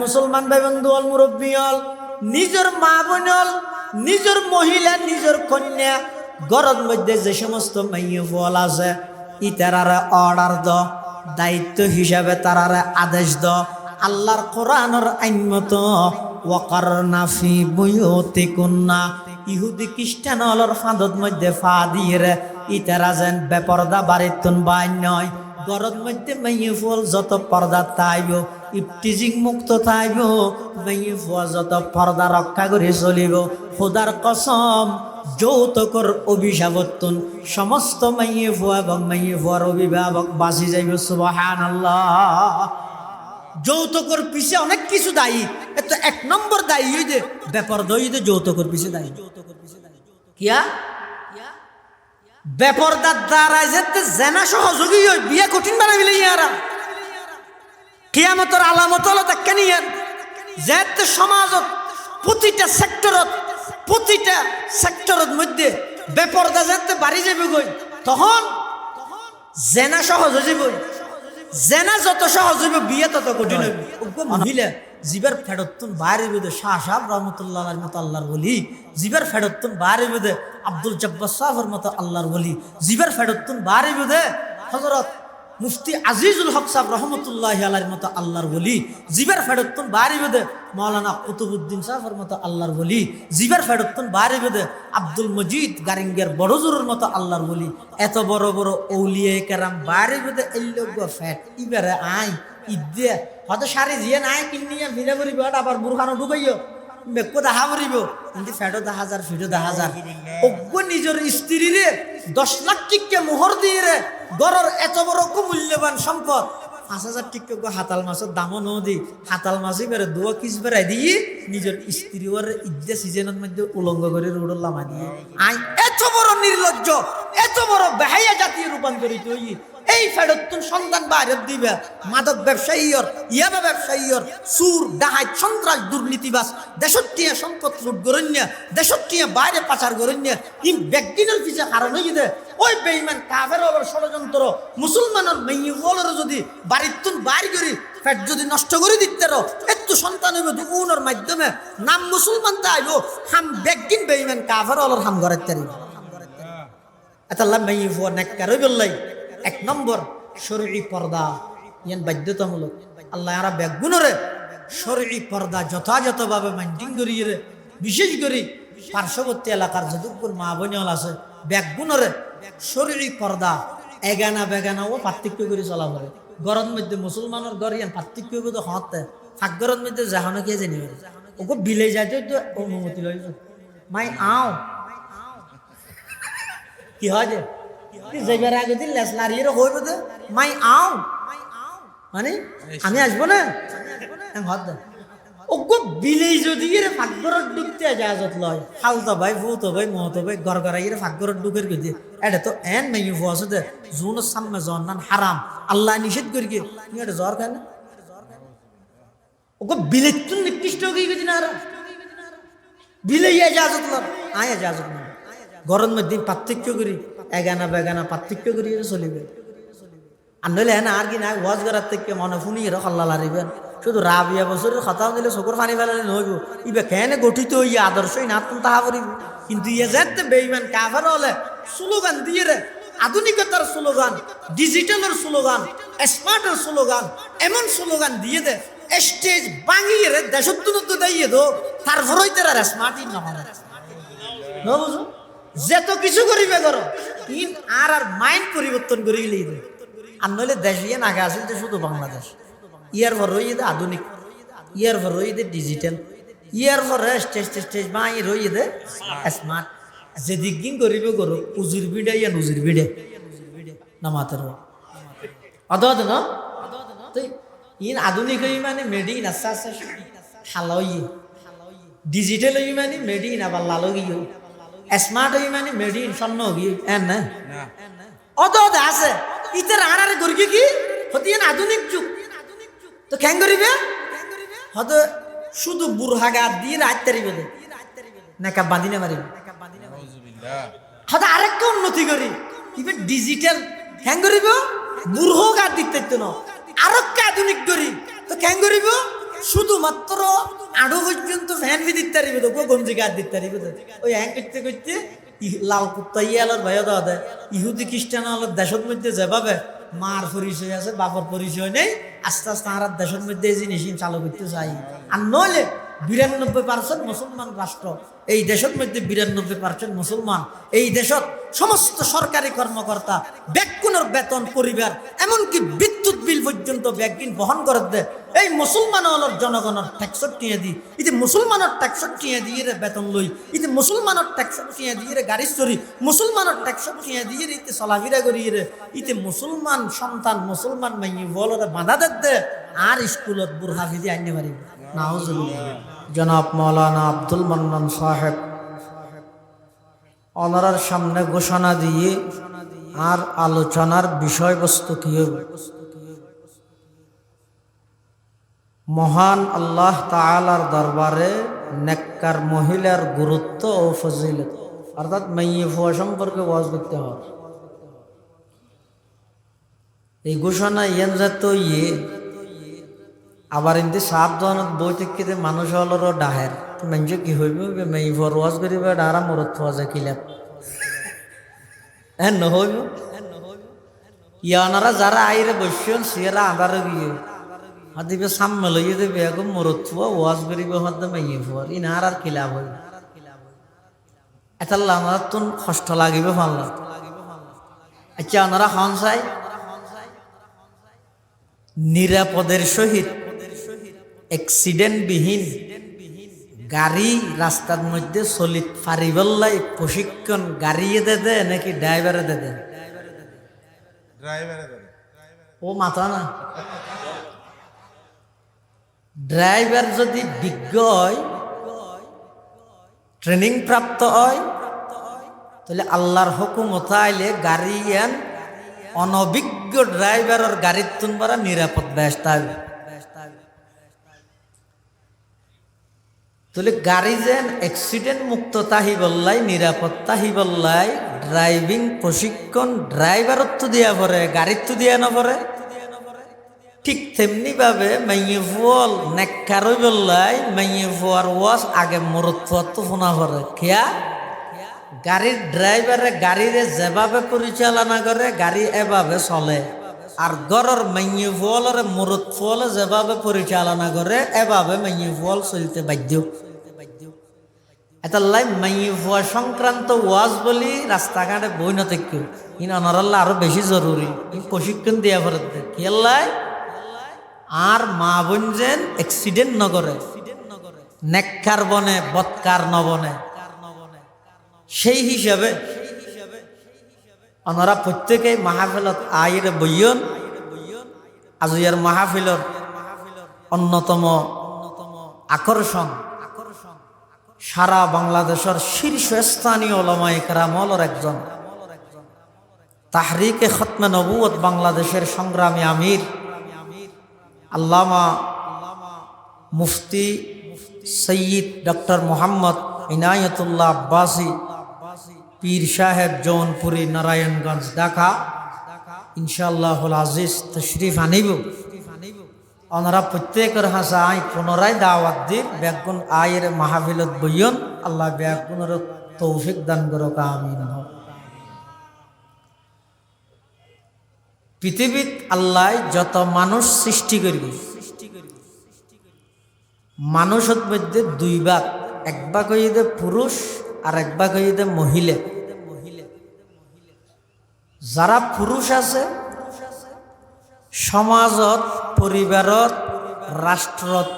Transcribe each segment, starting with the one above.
মুসলমান ভাই বন্ধু অল মুরব্বী অল নিজের মা বোন অল নিজের মহিলা নিজের কন্যা ঘরের মধ্যে যে সমস্ত মাইয়ে ফল আছে ইতারারে অর্ডার দ দায়িত্ব হিসাবে তারারে আদেশ দ আল্লাহর কোরআনের আইন মতো ওয়াকারনা ফি বুয়ুতিকুন্না ইহুদি খ্রিস্টান অলর ফাঁদত মধ্যে ফা দিয়ে ইতারা যেন বেপরদা বাড়িতুন বাইন নয় ঘরের মধ্যে মাইয়ে ফল যত পর্দা তাইব ইফটিজিং মুক্ত থাইব মাইয়ে ফুয়া যত পর্দা রক্ষা করে চলিব খোদার কসম যৌতুকর অভিশাপতুন সমস্ত মাইয়ে ফুয়া এবং মাইয়ে ফুয়ার অভিভাবক বাঁচি যাইব সুবহানাল্লাহ। যৌতুকর পিছে অনেক কিছু দায়ী, এত এক নম্বর দায়ী ওই যে বেপরদা ওই যে যৌতুকর পিছে দায়ী কিয়া বেপরদার দ্বারা যেতে জেনা সহযোগী হয় বিয়ে কঠিন বানাই মিলে ইয়ারা কিয়ামতের আলামত হলো তাকে নিয়ে যেতে সমাজত প্রতিটা সেক্টরের মধ্যে বেপরদা যেতে বাড়ি যাবে গই তখন জেনা সহজ হয়ে যাবে, জেনা যত সহজ হইবে বিয়ে তত কঠিন হইবে। মহিলা জিবার ফেরতুন বাইরে বেদে শাহ সাহেব রহমতুল্লাহ মতো আল্লাহর বলি, জিবার ফেরতুন বাইরে বেদে আব্দুল জব্বার সাহেবের মতো আল্লাহর বলি, জিবার ফেরতুন বাইরে বেদে হযরত মুফতি আজিজুল হক সাহেব রহমতুল্লাহ আলাইহির মতো আল্লাহর বলি, জিবার ফেরতুন বাইরে বেদে মাওলানা কুতুবউদ্দিন সাহেবের মতো আল্লাহর বলি, জিবার ফেরতুন বাইরে বেদে আব্দুল মজিদ গারিঙ্গের বড়জোরের মতো আল্লাহর বলি। এত বড় বড় আউলিয়া কেরাম বাইরে বেদে এল্লোগ ফ্যাট ইবারে আই ইদে হয়তো সারি জিয়ে নাই কিনিয়া ভিড়ে করিব আবার বুরখানো ঢুকাইও বেকো দেখা করিব কিন্তু ফ্যাটও 10,000 ফিটও 10,000 অজ্ঞ নিজের স্ত্রীরে 10 লাখ টিকা মোহর দিয়ে রে গড়র এত বড় মূল্যবান সম্পদ 5,000 টিকা হাতাল মাছের দামও নদী হাতাল মাছই বেড়ে দোয়া কিস বেড়াই দিয়ে নিজের স্ত্রী ওর ইদ্যা সিজনের মধ্যে উলঙ্গ করে রোডর লামা দিয়ে আই এত বড় নির্লজ্জ এত বড় বেহাইয়া জাতীয় রূপান্তরিত হই এই ফেরতুন সন্তান বাইরে দিবে মাদক ব্যবসায়ীর ইয়াবা ব্যবসায়ীর সুর ডাহাত সন্ত্রাস দুর্নীতিবাস দেশটিয়া সম্পদ লুট গরণ্য দেশটিয়া বাইরে পাচার গরণ্য ইন ব্যক্তিনের পিছে কারণ হয়ে দে ওই বেঈমান কাফের ওর ষড়যন্ত্র মুসলমানের মেয়ে বলর যদি বাড়িতুন বাইরে করি ফেট যদি নষ্ট করে দিতে রো একটু সন্তান হইব দুগুনের মাধ্যমে নাম মুসলমান তাইব হাম ব্যক্তিন বেঈমান কাফের ওর হাম ঘরে তারিব আল্লাহ মেয়ে ফুয়া নেককার হইবল্লাই। এক নম্বর শরঈ পর্দা ইয়ান বাধ্যতামূলক আল্লাহ এরা ব্যাগুণরে শরঈ পর্দা যথাযথভাবে মেইনটেইন করিয়ে বিশেষ করে পার্শ্ববর্তী এলাকার যতগুলো মা বোন আছে ব্যাগুণরে শরঈ পর্দা এগানা বেগানা ও পার্থক্য করে চলা পড়ে ঘরের মধ্যে মুসলমানের ঘর ইয়ান পার্থক্য করে হতে ফাঁকঘরের মধ্যে জাহানো কে জানি ওকে বিলে যাইতে তো অনুমতি লইছ মাই আও কি হয় যে যাইবার আগে দিন লেস লারিয়ে হইব দে মাই আও মানে আমি আসবো না হাত দে ওগো বিলেই যদি রে ফাঁকঘরত ঢুকতে এজাজত লয় হালতা ভাই ফুতো ভাই মহতো ভাই ঘর ঘরাইয়ে ফাঁকঘরত ঢুকের গিয়ে এটা তো এন মেয়ে ফুয়াছে দে জুনের সামনে জন নান হারাম আল্লাহ নিষেধ করি গিয়ে তুমি এটা জ্বর খায় না ওগো বিলে তুন নিকৃষ্ট হয়ে গেছি না আর বিলেই এজাজত লয় আয় এজাজত না ঘরের মধ্যে পার্থক্য করি এগানা বেগানা পার্থক্য করিয়ে চলিবে আর নইলে হ্যাঁ আর কি না ওয়াজ করার থেকে মনে শুনি এরা খাল্লা লারিবেন শুধু রাবিয়া বছরের কথাও দিলে চকুর পানি ফেলালে নহইব ইবে কেন গঠিত ইয়ে আদর্শই না তুমি তাহা করিব কিন্তু ইয়ে যেতে বেইমান কাফের হলে স্লোগান দিয়ে রে আধুনিকতার স্লোগান ডিজিটালের স্লোগান স্মার্টের স্লোগান এমন স্লোগান দিয়ে দে স্টেজ বাঙিয়ে রে দেশত্বনত দিয়ে দো তারপরেই তারা স্মার্টই নহয় না বুঝো যেত কিছু করিবে করো ইন আর মাইন্ড পরিবর্তন করে গেলেই আর নইলে দেশ ইয়ে নাগে আসিল যে শুধু বাংলাদেশ ইয়ার পর রয়ে দে আধুনিক ইয়ার পর রয়ে দে ডিজিটাল ইয়ার পর স্টেজ বাই রয়ে দে স্মার্ট যেদিক দিন করিবে করো উজির বিড়ে ইয়া নজির বিড়ে না মাতার অদ না তো ইন আধুনিক মানে মেড ইন আস্তে আস্তে হালই ডিজিটাল মানে মেড ইন আবার লালো গিয়ে স্মার্ট হই মানে মেড ইন স্বর্ণ গিয়ে এন না অত আছে ইতার আনারে গর্গে কি হতে আধুনিক যুগ তো কেন করিবে হয়তো শুধু বুড়হা গা দিয়ে রাত তারিবে নাকা বাঁধি না মারিবে হয়তো আরেকটা উন্নতি করি ইবে ডিজিটাল কেন করিব বুড়হ গা দিতে না আরেকটা আধুনিক করি তো কেন করিব শুধুমাত্র আড়ু পর্যন্ত ফ্যান বি দিতে পারিবে তো গঞ্জি গাছ দিতে পারিবে তো ওই হ্যাং করতে করতে লাল কুত্তা ইয়ালার ভয় দেওয়া দেয় ইহুদি খ্রিস্টান আলোর দেশের মধ্যে যেভাবে মার পরিচয় আছে বাপর পরিচয় নেই আস্তে আস্তে আর দেশের মধ্যে এই জিনিস চালু করতে চাই আর নইলে ৯২% মুসলমান রাষ্ট্র এই দেশের মধ্যে ৯২% মুসলমান এই দেশত সমস্ত সরকারি কর্মকর্তা ব্যাকুণের বেতন পরিবার এমনকি বিদ্যুৎ বিল পর্যন্ত ব্যাগিন বহন করে দেয় এই মুসলমান হলোর জনগণের ট্যাক্সত টিয়ে দিই ইতি মুসলমানের ট্যাক্সত টিয়ে দিয়ে বেতন লই ইতি মুসলমানের ট্যাক্সত টিয়ে দিয়ে গাড়ি চড়ি মুসলমানের ট্যাক্সত টিয়ে দিয়ে ইতি চলাফেরা করি ইতি মুসলমান সন্তান মুসলমান মাইয়ে বলরে বাধা দে আর স্কুলত বুরহাফিজি আনতে পারি নাউজুবিল্লাহ জনাব মাওলানা আব্দুল মান্নান সাহেব ওনার সামনে ঘোষণা দিয়ে আর আলোচনার বিষয়বস্তু কি হবে মহান আল্লাহ তাআলার দরবারে নেককার মহিলার গুরুত্ব ও ফজিলত অর্থাৎ মাইয়ে ফুয়া সম্পর্কে ওয়াজ করতে হয় এই ঘোষণা ইয়ান যাত আবার এমনি সাবধানত বই থেকে মানুষ হলরও ডাহের মানুষ কি হইব মেয়ে ফুয়ার ওয়াজ করিবে ডারা মরত ফুয়া যায় কিলাপ হ্যাঁ নহইব ইয়ানারা যারা আইরে বসছেন সিয়ারা আদারে গিয়ে দিবে সামনে লইয়ে দেবে এখন মরত ফুয়া ওয়াজ করিবে হতে মেয়ে ফুয়ার ইনার আর কিলাপ হইব এটাল্লা আমার তো কষ্ট লাগিবে ভাল্লা আচ্ছা ওনারা হন চাই নিরাপদের সহিত অ্যাক্সিডেন্ট বিহীন গাড়ি রাস্তার মধ্যে চলিত পারিবল্লাই প্রশিক্ষণ গাড়িয়ে দে নাকি ড্রাইভারে দে ও মাথা না ড্রাইভার যদি বিজ্ঞ হয় ট্রেনিং প্রাপ্ত হয় তাহলে আল্লাহর হুকুমত আইলে গাড়ি আন অনভিজ্ঞ ড্রাইভারের গাড়ির তুনবারা নিরাপদ ব্যস্ত হবে তাহলে গাড়ি যেন অ্যাক্সিডেন্ট মুক্ত তাহি বললাই নিরাপদ তাহি বললাই ড্রাইভিং প্রশিক্ষণ ড্রাইভারত তো দিয়া পড়ে গাড়ির তো দিয়া না পড়ে ঠিক তেমনি ভাবে মাইয়ে ফুয়াল নেককারই বললাই মাইয়ে ফুয়ার ওয়াজ আগে মরত ফুয়ার তো শোনা পড়ে খেয়া গাড়ির ড্রাইভারে গাড়িরে যেভাবে পরিচালনা করে গাড়ি এভাবে চলে আর গরর মাইয়ে ফুয়ালরে মরত ফুয়ালে যেভাবে পরিচালনা করে এভাবে মাইয়ে ফুয়াল চলতে বাধ্য এটা লাই মাইয়ে ফুয়া সংক্রান্ত ওয়াজ বলি রাস্তাঘাটে বই না থেকেও ইন অনারাল্লা আরো বেশি জরুরি প্রশিক্ষণ দিয়া পড়ে খেলাই আর মা বোন যেন অ্যাক্সিডেন্ট নগরে নেককার বনে বৎকার নবনে সেই হিসাবে ওনারা প্রত্যেকে মাহফিলত আইর বইয়ন আজয়ার মাহফিলর অন্যতম আকর্ষণ সারা বাংলাদেশের শীর্ষস্থানীয় ওলামায়ে কেরামর একজন তাহরিকে খতমে নবুয়ত বাংলাদেশের সংগ্রামী আমির আল্লামা মুফতি সৈয়দ ডক্টর মোহাম্মদ ইনায়তুল্লাহ আব্বাসী পীর সাহেব জৌনপুরি নারায়ণগঞ্জ ঢাকা ইনশাআল্লাহুল আজিজ তশরিফ আনিব ওনারা প্রত্যেকের হাসা আই পুনরায় দাওয়াত দিন ব্যাগুন আয়ের মাহফিলত বইয়ন আল্লাহ ব্যাগুনের তৌফিক দান করুক আমিন পৃথিবীত আল্লাহ যত মানুষ সৃষ্টি করবে মানুষের মধ্যে দুই ভাগ এক ভাগ হইতে পুরুষ আর এক ভাগ হইতে মহিলা যারা পুরুষ আছে সমাজত পরিবারত রাষ্ট্রত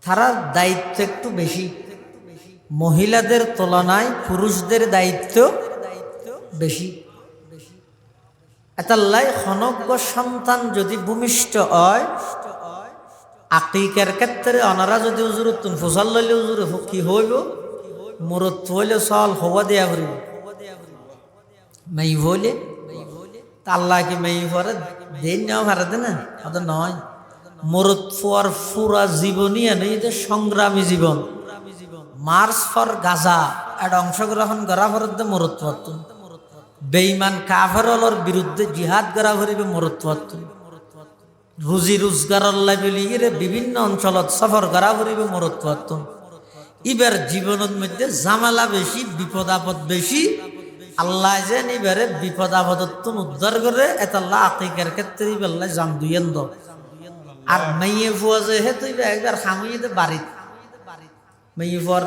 তারা দায়িত্ব একটু বেশি মহিলাদের তুলনায় পুরুষদের দায়িত্ব বেশি এতাল্লাই খনজ্ঞ সন্তান যদি ভূমিষ্ঠ হয় আকিকার ক্ষেত্রে ওনারা যদি উজুর তুন ফসল লইলে উজুর কি হইব মুরত হইলে সল হওয়া দেয়া করিব মেই হইলে আল্লাহ কি মেই পরে দেন নেওয়া ভারতে না ওদের নয় মুরত ফর পুরা জীবনই এনে সংগ্রামী জীবন মার্চ ফর গাজা এটা অংশগ্রহণ করা ফরতে মুরত পরতুন বেঈমান কাফেরর বিরুদ্ধে জিহাদ করা করিবে মরত পরতুন রুজি রোজগারের লাইবেলিয়ে বিভিন্ন অঞ্চলত সফর করা করিবে মরত করত ইবার জীবনের মধ্যে জামালা বেশি বিপদ আপদ বেশি আল্লাহ যেন এবারে বিপদ আপদত্ব উদ্ধার করে এতাল্লাহ আকিকার ক্ষেত্রে ইবাল্লাহ জাম দুইয়েন দ আর মেয়ে ফুয়া যে হে তুই একবার খামিয়ে দে বাড়িত মেয়ে ফুয়ার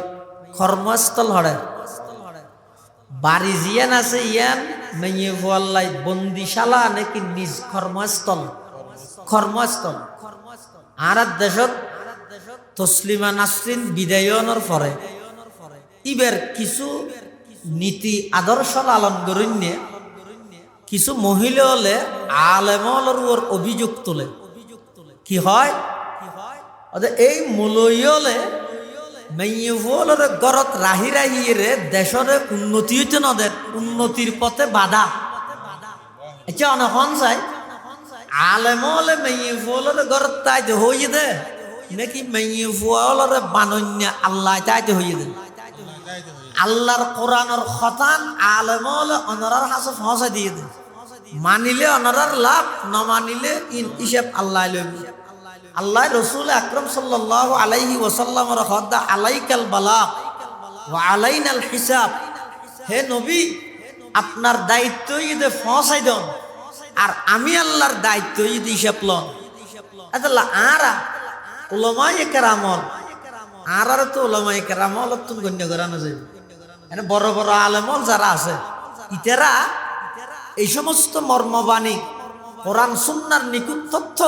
কর্মস্থল হরে বাড়ি জিয়ান আছে ইয়ান মেয়ে ফুয়াল্লাই বন্দিশালা নাকি নিজ কর্মস্থল কর্মস্থল আর দেশত তসলিমা নাসরিন বিদায়নের পরে ইবের কিছু নীতি আদর্শ লালন করিনে কিছু মহিলা হলে আলেমলের ওর অভিযোগ তোলে কি হয় এই মূলইলে মেয়ের গরত রাহি রাহিয়ে দেশের উন্নতি হইতে নদের উন্নতির পথে বাধা এটা অনেকক্ষণ চাই আলেমলে মেয়ে ফুলের গরত তাইতে হইয়ে দে নাকি মেয়ে ফুলের বানন্যা আল্লাহ তাইতে হইয়ে দে আল্লাহর কোরআনের খতান আলেমলে অনরার হাসে ফসা দিয়ে দে মানিলে অনরার লাভ না মানিলে হিসাব আল্লাহ লইবে আল্লাহ রসুল আকরম সাল্লাল্লাহু আলাইহি ওয়াসাল্লামের খদ্দা আলাইকাল বালাগ ওয়া আলাইনাল হিসাব হে নবী আপনার দায়িত্ব ইদে ফসাই দেন আর আমি আল্লাহর দায়িত্ব ইদে হিসাব লন আল্লাহ আরা উলামায়ে কেরামল আর তো উলামায়ে কেরামল তুমি গণ্য করানো যাবে মানে বড় বড় আলেমল যারা আছে ইতারা এই সমস্ত মর্মবাণী কোরআন সুন্নাহর নিকুত তথ্য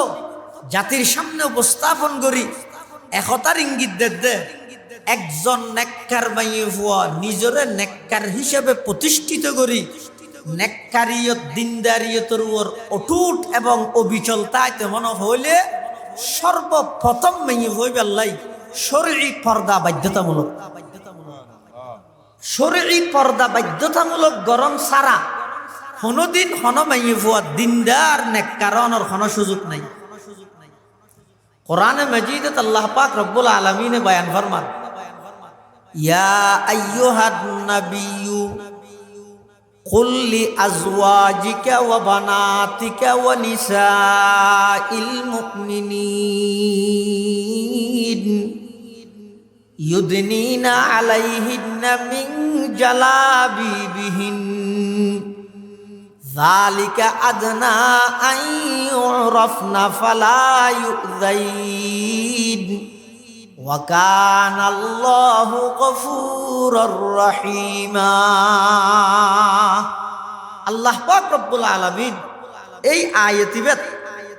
জাতির সামনে উপস্থাপন করি একতার ইঙ্গিত দে একজন নেককার মাইয়ে ফুয়া নিজরে নেককার হিসেবে প্রতিষ্ঠিত করি নেককারিয়ত দিনদারিয়তের উপর অটুট এবং অবিচল তাইতে মনে হইলে সর্বপ্রথম মাইয়ে হইবে আল্লাহ শরঈ পর্দা বাধ্যতামূলক শরঈ পর্দা বাধ্যতামূলক গরম সারা কোনদিন হন মাইয়ে ফুয়া দিনদার নেককারনের কোনো সুযোগ নাই কোরআনে মজিদত আল্লাহ পাক রব্বুল আলামিন বয়ান ফরমান ইয়া আইয়ুহান নাবিয়্যু কুল লি আজওয়াজিকা ওয়া বানাতিকা ওয়া নিসাইল মুমিনিন ইউদনিনা আলাইহিন্না মিন জালাবিবিহিন যালিকা আদনা আন ইউরাফনা ফালা ইউযাইন ওয়া কানাল্লাহু গফুরুর রহিমা আল্লাহ পাক রব্বুল আলামিন এই আয়াতিবে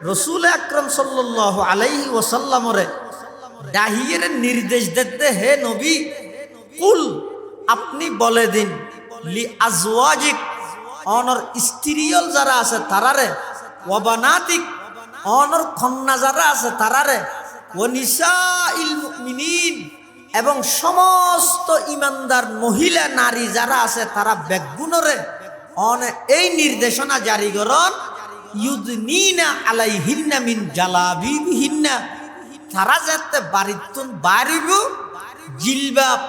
রাসূল আকরাম সাল্লাল্লাহু আলাইহি ওয়াসাল্লামরে দাহিয়ের নির্দেশ দিতে হে নবী কুল আপনি বলে দিন লি আজওয়াজিক অনর স্ত্রীয়ল যারা আছে তারারে ওয়া বানাতিক অনর কন্যা যারা আছে তারারে ওয়া নিসাইল মুমিনিন এবং সমস্ত ইমানদার মহিলা নারী যারা আছে তারা বেগুনরে অনে এই নির্দেশনা জারি করন ইউদনিনা আলাইহিন্না মিন জালাবিবিহিন্না তারা যাতে বাড়িতুন বাড়িব জিলবাব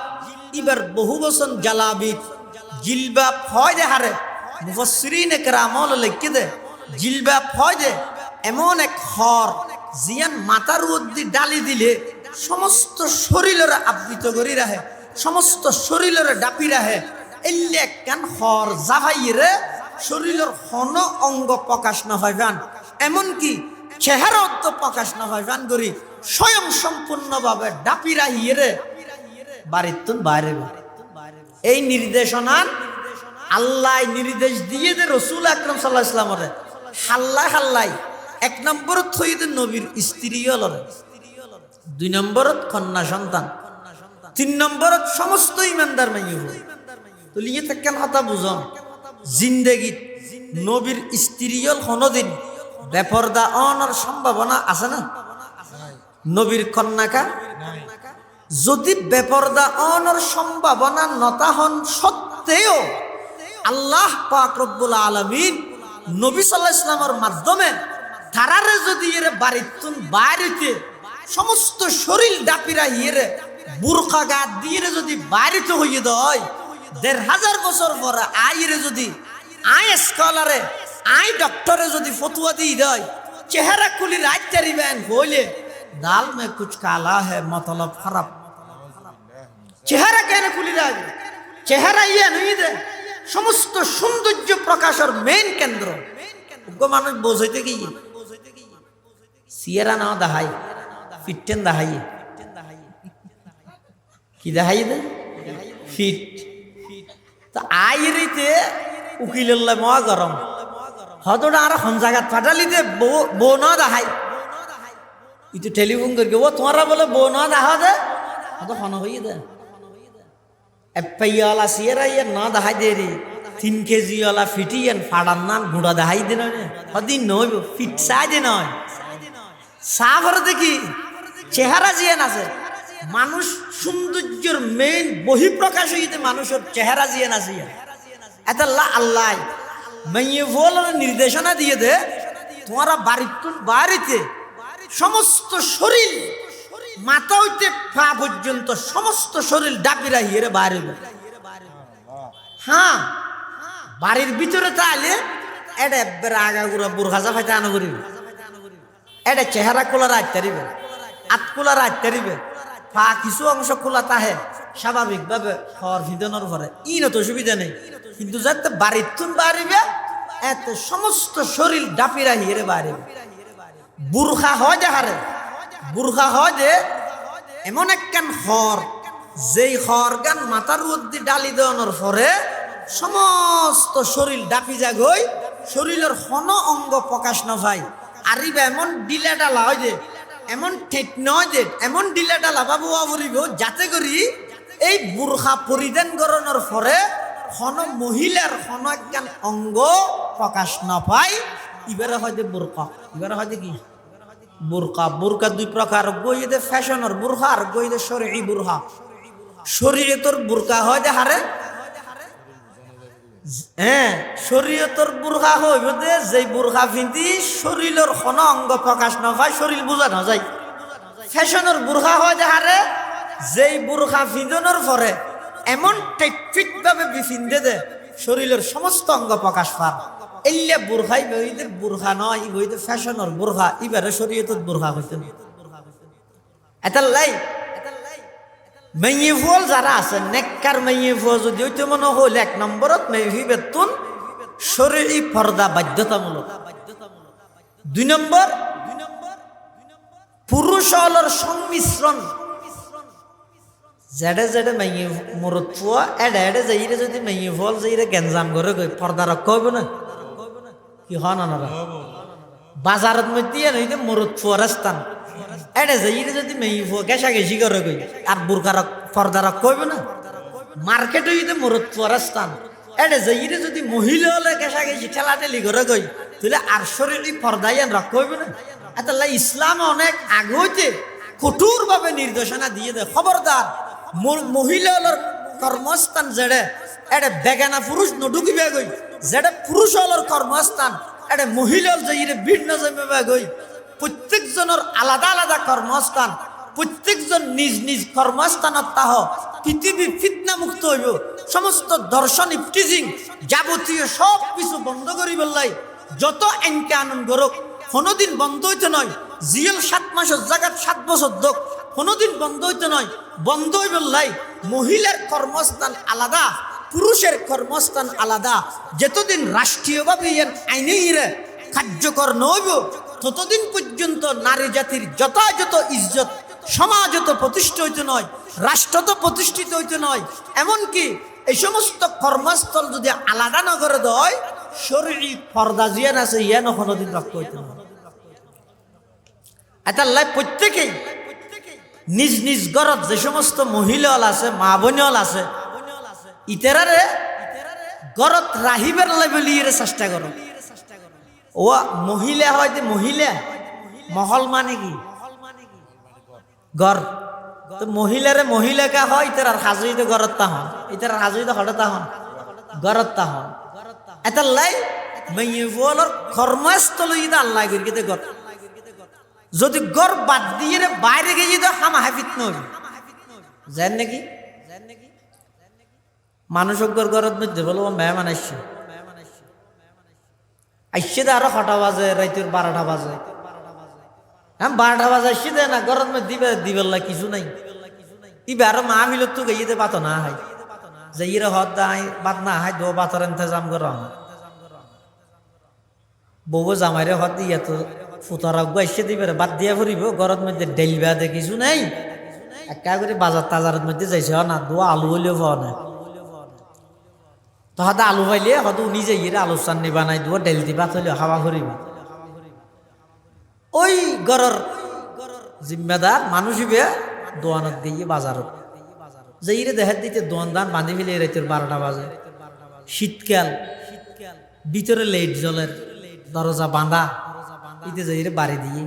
ইবার বহু বচন জালাবিব জিলবাব হয় দে হারে মুফাসসিরিনে কেরামল লিখে দে জিলবাব হয় দে এমন এক খর জিয়ান মাথার উদ্দি ডালি দিলে সমস্ত শরীরের আবৃত করি রাখে সমস্ত শরীরের ডাপি রাখে এলে একখান খর জাভাইরে শরীরের হন অঙ্গ প্রকাশ না হয় গান এমনকি চেহারা তো প্রকাশ না হয় গান করি স্বয়ং সম্পূর্ণভাবে ডাপি রাহিয়ে বাড়িতুন বাইরে এই নির্দেশনার আল্লাহ নির্দেশ দিয়ে দে রসুল আকরাম সাল্লাল্লাহু আলাইহি ওয়াসাল্লামরে হাল্লা হাল্লাই এক নম্বরত থইতে নবীর স্ত্রী হলরে দুই নম্বরত কন্যা সন্তান তিন নম্বরত সমস্ত ইমানদার মাইয়ে হল তো লিয়ে থাকেন কথা বুঝন জিন্দেগিত নবীর স্ত্রী হল কোনদিন বেপরদা অনর সম্ভাবনা আছে না নবীর কন্যাকা যদি বেপরদা অনর সম্ভাবনা নতা হন সত্ত্বেও আল্লাহ পাক রব্বুল আলামিন নবী সাল্লাল্লাহু আলাইহি ওয়াসাল্লামের মাধ্যমে তারারে যদি এর বাড়িতুন বাইরেতে সমস্ত শরীর ডাপিরা ইয়ে বুরকা গাত দিয়ে যদি বাইরেতে হইয়ে দেয় ১৫০০ বছর পরে আইরে যদি আই স্কলারে আই ডক্টরে যদি ফতুয়া দিয়ে দেয় চেহারা খুলি রাত চারিবেন বলে দাল মে কুছ কালা হে মতলব খারাপ। চেহারা কেন খুলি রাখবে? চেহারা ইয়ে নই দে সমস্ত সৌন্দর্য প্রকাশের মেইন কেন্দ্র। মানুষ বোঝাইতে গিয়ে সিয়েরা না দেখাই, ফিটেন দেখাই, কি দেখাই দে ফিট। তো আইরিতে উকিল্লাহ মহা গরম হতটা আর হন জায়গাত ফাটালি দে বউ না দেখাই। ইতো টেলিফোন করি ও তোমারা বলে বউ না দেখা দে হত হন হইয়ে দে এপাইয়ালা সিয়েরা ইয়ে না দেখাই দে রে 3 কেজিওয়ালা ফিটিয়েন ফাড়ান নান গুঁড়া দেখাই দে নয় হদিন নইব ফিট চাই দে নয় সাফর দেখি চেহারা জিয়ান আছে। মানুষ সৌন্দর্যের মেইন বহিঃপ্রকাশ হইতে মানুষের চেহারা জিয়ান আছে। এটা আল্লাহ মাইয়ে বলার নির্দেশনা দিয়ে দে তোমারা বাড়িতে সমস্ত শরীর মাথা হইতে পা পর্যন্ত সমস্ত শরীর ডাপিরা হিরে বাইরে। হ্যাঁ বাড়ির ভিতরে তাহলে এটা একবার আগাগুড়া বুরখাজা ফাইতে আনো করিবে। এটা চেহারা খোলা রাখতে পারিবে, আত খোলা রাখতে পারিবে, পা কিছু অংশ খোলা তাহে স্বাভাবিকভাবে হওয়ার ভিদনের পরে ইনো তো সুবিধা নেই। কিন্তু যাতে বাড়ির তুন বাড়িবে এত সমস্ত শরীর ডাপিরা হিরে বাড়িবে। বুরখা হয় যে হারে বুরখা হয় যে এমন একখান হর যেই হর গান মাথার মধ্যে ডালি দেওয়ানোর পরে সমস্ত শরীর ডাপি যাগ হই শরীরের হন অঙ্গ প্রকাশ না ভাই। আরিবা এমন ডিলা ডালা হয় যে এমন ঠেক নয় যে এমন ডিলা ডালা বাবু আবরিব যাতে করি এই বুরখা পরিধান করানোর পরে হন মহিলার হন একখান অঙ্গ প্রকাশ না পায়। এবারে হয় যে বুরকা, এবারে হয় যে কি বুরকা। বুরকা দুই প্রকার, গইদে ফ্যাশনের বুরখা আর গইদে শরঈ বুরখা। শরীয়তর বুরকা হয় যে হারে হ্যাঁ শরীয়তর বুরখা হইব যে যেই বুরখা পিন্ধি শরীরের কোন অঙ্গ প্রকাশ না হয়, শরীর বোঝা না যায়। ফ্যাশনের বুরখা হয় যে হারে যেই বুরখা পিন্ধনের পরে এমন টেকফিট ভাবে পিন্ধে দে শরীরের সমস্ত অঙ্গ প্রকাশ পায়। এলে বুরখাই বইদের বুরখা নয়, ই বইতে ফ্যাশনের বুরখা। এবারে শরীয়তর বুরখা হইতে এটার লাই মেয়ে ফল যারা আছে নেককার মেয়ে ফল যদি ওইতে মনে হইল 1 নম্বরত মেয়ে বেতন শরীরী পর্দা বাধ্যতামূলক। 2 নম্বর পুরুষ হলর সংমিশ্রণ। যেডে যেডে মেয়ে মরত ফুয়া এডে এডে যাইরে যদি মেয়ে ফল যাইরে গেঞ্জাম করে গই পর্দা রক্ষা হইব না কি হন না বাজারত মধ্যে নইতে মরত ফুয়ার স্থান এডে যাইরে যদি মেয়ে ফুয়া গেছা গেছি করে গই আর বুরকার পর্দা রক্ষা হইব না। মার্কেট হইতে মরত ফুয়ার স্থান এডে যাইরে যদি মহিলা হলে গেছা গেছি ঠেলাঠেলি করে গই তাহলে আর শরীরই পর্দাই রক্ষা হইব না। এতাল্লাহ ইসলাম অনেক আগে হইতে কঠোর ভাবে নির্দেশনা দিয়ে দেয় খবরদার মহিলার কর্মস্থান যেড়ে এটা বেগানা পুরুষ নডুকিবে গই, যেটা পুরুষ হলর কর্মস্থান এটা মহিলার যাইরে ভিন্ন জমে গই। প্রত্যেকজনের আলাদা আলাদা কর্মস্থান, প্রত্যেকজন নিজ নিজ কর্মস্থানত তাহ পৃথিবী ফিতনা মুক্ত হইব। সমস্ত দর্শন ইফটিজিং যাবতীয় সব কিছু বন্ধ করি বললাই যত এনকে আনন্দ করুক কোনোদিন বন্ধ হইতে নয়। জিয়েল 7 মাসের জায়গায় 7 বছর দোক কোনোদিন বন্ধ হইতে নয়। বন্ধ হইব লাই মহিলার কর্মস্থান আলাদা, পুরুষের কর্মস্থান আলাদা। যতদিন রাষ্ট্রীয়ভাবে আইনে কার্যকর নইব ততদিন পর্যন্ত নারী জাতির যথাযথ ইজ্জত সমাজত প্রতিষ্ঠিত হইতে নয়, রাষ্ট্র তো প্রতিষ্ঠিত হইতে নয়। এমনকি এই সমস্ত কর্মস্থল যদি আলাদা না করে দেয় শরীরী পর্দা জিয়ান আছে ইয়ানো কোনোদিন রক্ষা হইতে নয়। এটা লাই প্রত্যেকেই নিজ নিজ ঘরত যে সমস্ত মহিলা আছে মা বোন আছে ইতারারে ঘরত রাহিবার লেভেলিয়ে চেষ্টা করো। ও মহিলা হয় যে মহিলা মহল মানে কি ঘর, তো মহিলারে মহিলাকে হয় ইতার হাজুইতে ঘরত তাহন, ইতার হাজুইতে হঠাৎ তাহন ঘরত তাহন। এটা লাই মেয়ে বলর কর্মস্থল ইদা আল্লাহ গিরগিতে ঘর যদি গড় বাদ দিয়ে বাইরে গিয়ে তো হামা হাফিত নই জান নাকি মানুষ গড়ত মধ্যে বলো মেহমান আসছে আইসে আরো 6টা বাজে রাইতের 12টা বাজে আমি 12টা বাজাইছি দে না গরম দিবেল্লা কিছু নাই ইবে আরো মাহফিলত তো গিয়ে বাত না হাই যে ইরে হদ দাই বাত না হাই দো বাতর ইন্তজাম কর বউ জামাইরে হদ দিয়ে তো ফুতারা গাইছে দিবে বাদ দিয়া ফুরিব গরত মধ্যে ডেলবা দে কিছু নাই একা করে বাজার তাজারের মধ্যে যাইছে না দোয়া আলু হইলেও পাওয়া না তো হয়তো আলু পাইলে হয়তো নিজে গিয়ে আলু চান্নি বানাই দিব ডেল দিবা থইলে হাওয়া ফুরিব ওই গরর জিম্মেদার মানুষ হিবে দোয়ানত গিয়ে বাজারত যাইরে দেখার দিতে দোয়ান দান বাঁধি ফেলে রাতের 12টা বাজে শীতকাল ভিতরে লাইট জ্বলের দরজা বাঁধা ইতে যাইরে বাড়ি দিয়ে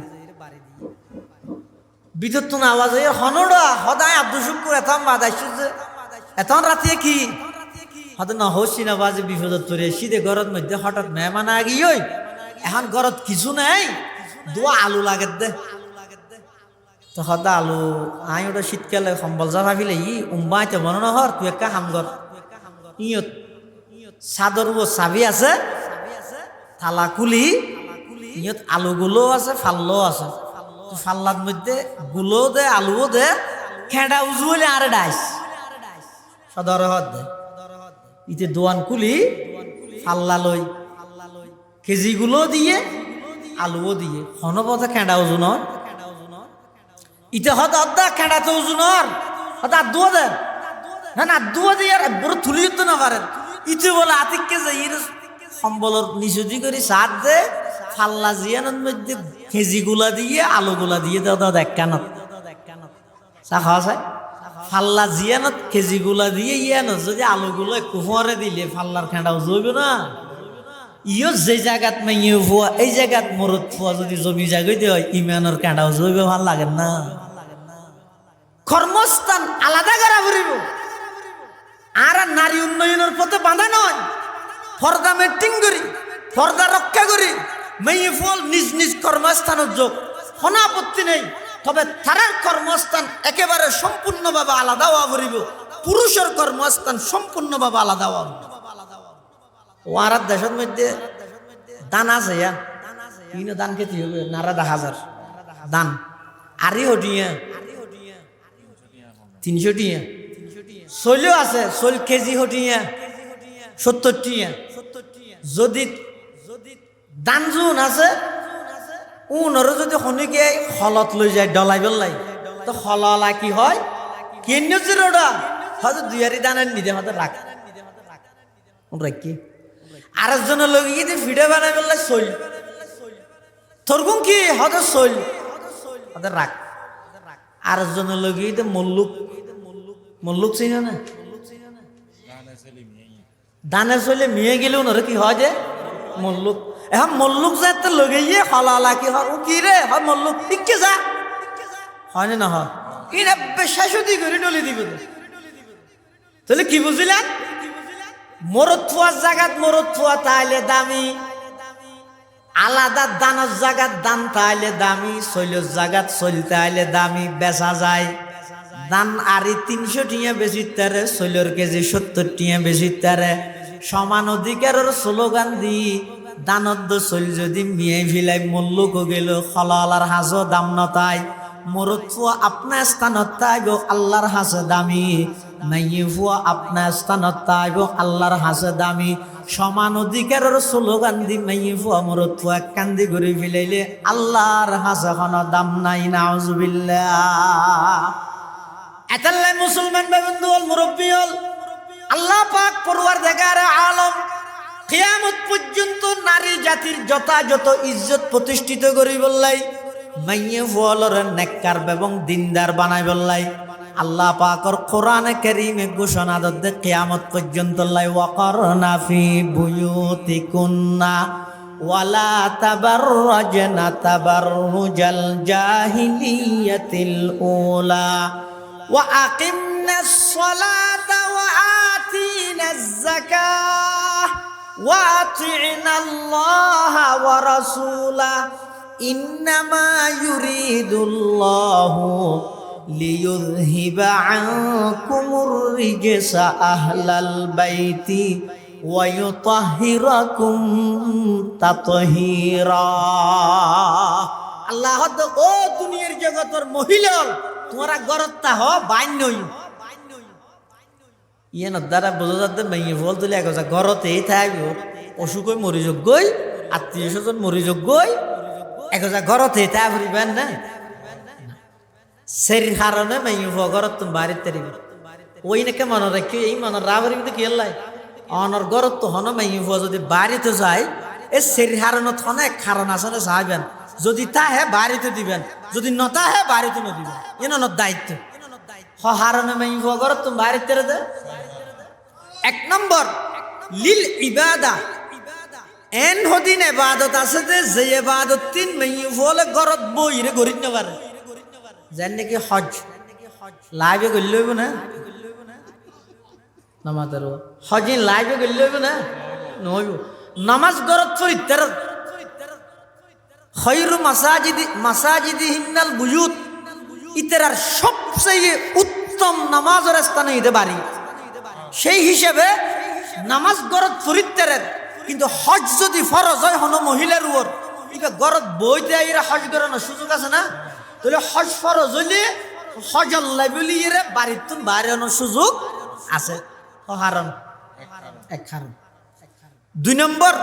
ভিতর তো না আওয়াজ হয়ে হনডা হদায় আব্দুল শুক্র এতম বাদাইছে যে এতন রাতে কি হয়তো না হসি না বাজে বিপদত পড়ে শীতে ঘরের মধ্যে হঠাৎ মেহমান আগিয়ে এখন ঘরত কিছু নাই দোয়া আলু লাগে দে তো হদা আলু আই ওটা শীতকালে সম্বল যা ভাবিলে উম্বাইতে মনে না হর তুই একটা হাম কর ইয়ত চাদর ও চাবি আছে থালা খুলি ইয়ত আলুগুলো আছে ফাল্লো আছে তো ফাল্লার মধ্যে গুলো দে আলুও দে খেঁড়া উজু হলে আরে ডাইস সদর হদ দে ইতে দোয়ান খুলি ফাল্লা লই কেজিগুলো দিয়ে আলুও দিয়ে হনপথে খেঁড়া উজু নয় ইতে হদ অদ্দা খেঁড়া তো উজু নর হদ আর দুয়া দে না দুয়া দিয়ে আর বড় তুলি তো না পারেন ইতে বলে আতিককে যে ইর সম্বলর নিচুদি করে সাত দে ফাল্লা জিয়ানোর মধ্যে কেজিগুলা দিয়ে আলুগুলা দিয়ে দাও দেখ কেন চা খাওয়া যায় ফাল্লা জিয়ানত কেজিগুলা দিয়ে ইয়ানো যদি আলুগুলো কুফরে দিলে ফাল্লার খেঁড়াও জইব না ইও যে জায়গাত মাইয়ে ফুয়া এই জায়গাত মরদ ফুয়া যদি জমি জায়গাতে হয় ইমানের খেঁড়াও জইব ভাল লাগে না কর্মস্থান আলাদা করা ফুরিব আর নারী উন্নয়নের পথে বাঁধা নয় পর্দা মেটিং করি পর্দা রক্ষা করি মেয়ে ফল নিজ নিজ কর্মস্থানের যোগ কোনো আপত্তি নেই তবে তারার কর্মস্থান একেবারে সম্পূর্ণভাবে আলাদা হওয়া ফুরিব পুরুষের কর্মস্থান সম্পূর্ণভাবে আলাদা হওয়া ওয়ার দেশের মধ্যে দান আছে দান খেতে হবে নারা 10,000 দান আরি হটিয়া 300 টিয়া শৈলও আছে শৈল কেজি হটিয়া 70 টিয়া যদি দান জুন আছে উনর যদি শনিকে হলত লৈ যায় ডলাই বেলাই তো হললা কি হয় কেন্দ্র ওটা হয়তো 2 দানের নিদে হয়তো রাখি আরেকজনের লোক গিয়ে ভিডিও বানাই বেলাই শৈল তোরগুম কি হয়তো শৈল হয়তো রাখ আরেকজনের লোক গিয়ে মল্লুক চিনি না দানে চলে মেয়ে গেলেও নরে কি হয় যে মল্লুক এখন মল্লুক যাতে লগে হলালা কি হয় ও কি রে হয় মল্লুক ঠিককে যা হয় না হয় কিনা বেশাসুদি করে ডলে দিব তাহলে কি বুঝলেন মরদ থুয়ার জায়গাত মরদ থুয়া তাইলে দামি আলাদা দানের জায়গাত দান তাইলে দামি শৈলের জায়গাত শৈল তাইলে দামি বেচা যায় দান আরি 300 টিয়া বেশি তারে শৈলের কেজি 70 টিয়া বেশি তারে সমান অধিকারের স্লোগান দি দানদ্দ শৈল যদি মিয়ে ভিলাই মল্লুক গেল খলালার হাজো দাম নতাই মরদ ফুয়া আপনার স্থানত তাইব আল্লাহর হাসে দামি মাইয়ে ফুয়া আপনার স্থানত তাইব আল্লাহর হাসে দামি সমান অধিকারের স্লোগান দি মাইয়ে ফুয়া মরদ ফুয়া কান্দি ঘুরে ফিলাইলে আল্লাহর হাসে কোনো দাম নাই নাউজুবিল্লাহ এতাল্লাই মুসলমান বন্ধু হল মুরব্বী হল আল্লাহ পাক পরওয়ারদিগার আলম কিয়ামত পর্যন্ত নারী জাতির যথাযথ ইজ্জত প্রতিষ্ঠিত করি বললাই মাইয়ে ফুয়ালর নেককার এবং দিনদার বানাই বললাই আল্লাহ পাকর কোরআনে কারীমে ঘোষণা দতে কিয়ামত পর্যন্ত লাই ওয়াকারনা ফি বুয়ুতিকুন্না ওয়ালা তাবাররাজনা তাবাররুজাল জাহিলিয়াতিল উলা ওয়া আকিমনাস সালাতা ওয়া আতিনাজ যাকাহ ওয়া আতি'নাল্লাহা ওয়া রাসূলাহু ইন্নামা ইউরিদুল্লাহু লিইয়ুযহিবা আনকুমুর রিজসা আহলাল বাইতি ওয়া ইউতাহহিরাকুম তাতহীরা আল্লাহ ও দুনিয়ার জগতের মহিলা তোমরা গরত্তা হ বাইনই ইয়ে ন দ্বারা বোঝা যাতে মেয়ে ফল তুলে এক ঘরতেই থাকবো অসুখ মরি যোগ্যই আত্মীয় স্বজন মরি যোগ্যই এক ঘরতে তা ফুরিবেন না সেই কারণে মেয়ে ফল ঘরত তুমি বাড়ির তারিব ওই নাকি মনে রাখি এই মনে রাবরি কি এলাই অনর ঘরত তো হন মেয়ে ফল যদি বাড়িতে যায় এ সেই হারণত হন এক কারণ আসলে চাইবেন যদি তা হে বাড়িতে দিবেন যদি নতা হে বাড়িতে নদিবেন এন দায়িত্ব হারণে মেয়ে ফল ঘরত তুমি বাড়িতে দে এক নম্বর লিল ইবাদা এন হদিন এবাদত আছে যে এবাদত তিন মেয়ে ফলে গরত বইরে গরিব না পারে যেন নাকি হজ লাইভে গড়ি লইব না নামাজের হজ লাইভে গড়ি লইব না নহইব নামাজ গরত ফরিত্তার খৈরু মাসাজিদি হিন্নাল বুয়ুত ইতার সবচেয়ে উত্তম নামাজের স্থানে ইতে বাড়ি সেই হিসেবে নামাজ গরত ফরিত্তারের কিন্তু হজ যদি ফরজ হয় হন মহিলার উপর ইবে গরত বইতে এরা হজ করানোর সুযোগ আছে না তাহলে হজ ফরজ হইলে হজ আল্লাহ বলি এরা বাড়ির তুন বাইরে আনার সুযোগ আছে হারণ এক কারণ দুই নম্বর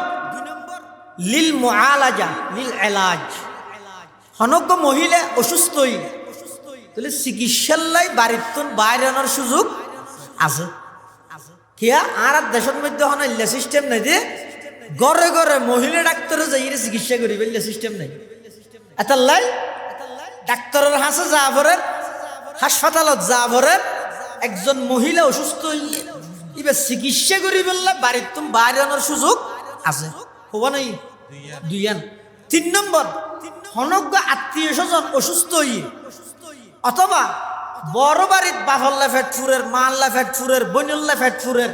লিল মুআলাজা লিল এলাজ হনজ্ঞ মহিলা অসুস্থই তাহলে চিকিৎসার লাই বাড়ির তুন বাইরে আনার সুযোগ আছে কিয়া আর দেশের মধ্যে হন ইল্লা সিস্টেম নাই যে ঘরে ঘরে মহিলা ডাক্তারে যাই চিকিৎসা করি বললে সিস্টেম নাই এতাল্লাই ডাক্তারের হাসে যা ভরের হাসপাতালত যা ভরের একজন মহিলা অসুস্থ হইলে এবার চিকিৎসা করি বললে বাড়ির তুমি বাইরে আনার সুযোগ আছে হব নাই দুইয়ান তিন নম্বর হনজ্ঞ আত্মীয় স্বজন অসুস্থ হইয়ে অথবা বড় বাড়ির বাফল্লা ফেটফুরের মাল্লা ফেটফুরের বনুল্লা ফেটফুরের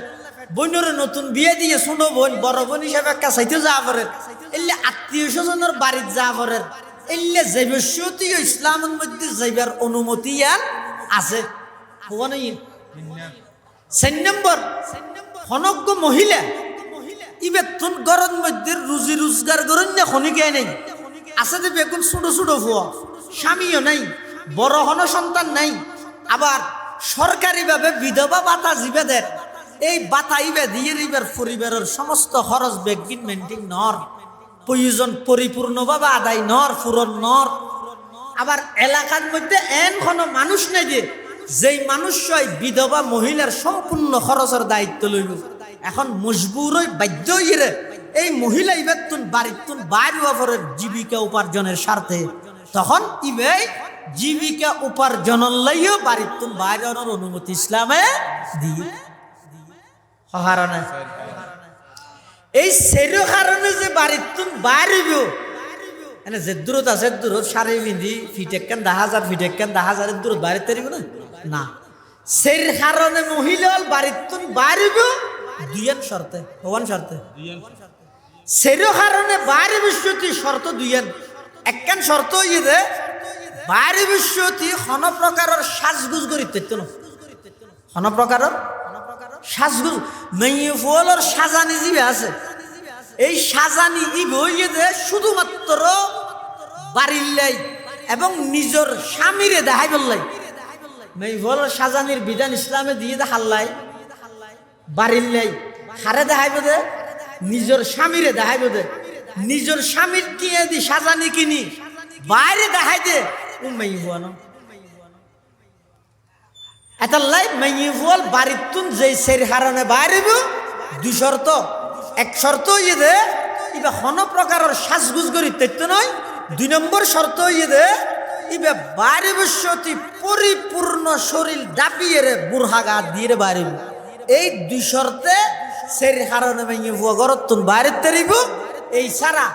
বনুরে নতুন বিয়ে দিয়ে শুনো বোন বড় বোন হিসাবে কাছাইতে যা পড়ের এলে আত্মীয় স্বজনের বাড়ির যা পড়ের এলে জৈবস্যতীয় ইসলামের মধ্যে যাইবার অনুমতি আর আছে হব নাই চার নম্বর হনজ্ঞ মহিলা ইবে তুন গরম মধ্যে রুজি রোজগার করেন না খনিকে নেই আছে যে বেগুন ছোট ছোট ফুয়া স্বামীও নাই বড় হন সন্তান নাই আবার সরকারিভাবে বিধবা ভাতা জিবে দেয় এই বাতা ইবে দিয়ে ইবার পরিবারের সমস্ত খরচ বেগিন মেন্টিং নর প্রয়োজন পরিপূর্ণভাবে আদায় নর পূরণ নর আবার এলাকার মধ্যে এন কোনো মানুষ নাই যে যেই মানুষ বিধবা মহিলার সম্পূর্ণ খরচের দায়িত্ব লইব এখন মজবুর বাধ্য হইরে এই মহিলা ইবের তুন বাড়ির তুন বাইরে অপরের জীবিকা উপার্জনের স্বার্থে তখন ইবে জীবিকা উপার্জনের লাইও বাড়ির তুন বাইরে অনুমতি ইসলামে দিয়ে হারানে এই সেরো কারণে যে বাড়ির তুন বাইরেব এনে যে দূরত আছে দূরত সারি বিন্ধি ফিটেকান 10,000 ফিটেকান 10,000 দূরত বাইরে তারিব না না সেই কারণে মহিলা বাড়ির তুন বাইরেব দুইয়ান শর্তে ভগবান শর্তে সেরো কারণে বাইরে বিশ্বতি শর্ত দুইয়ান একখান শর্ত ইয়ে দে বাইরে বিশ্বতি হন প্রকারের সাজগুজ করিতে না হন প্রকারের সাজগুজ মেয়ে ফুলের সাজানি জিবে আছে এই সাজানি ই বইয়ে দে শুধুমাত্র বাড়ির লাই এবং নিজের স্বামীরে দেখাই বললাই মেয়ে ফুলের সাজানির বিধান ইসলামে দিয়ে দেখাল্লাই বাড়ির লাই হারে দেখাইব দে নিজের স্বামীরে দেখাইব দে নিজের স্বামীর কিনে দি সাজানি কিনি বাইরে দেখাই দে ও মেয়ে ফুয়ানো এটা লাই মেয়ে ফুল বাড়ির তুন যেই সেই হারণে বাইরেব দুই শর্ত এক শর্ত ইয়ে দে ইবে হন প্রকারের সাজগুজ করি তৈত্য নয় দুই নম্বর শর্ত ইয়ে দে ইবে বাইরে বসতি পরিপূর্ণ শরীর ডাপিয়ে রে বুড়হা গা দিয়ে বাইরেব এই দুই শর্তে সেই হারণে মেয়ে ফুয়া ঘরত তুন বাইরে তেরিব এই ছাড়া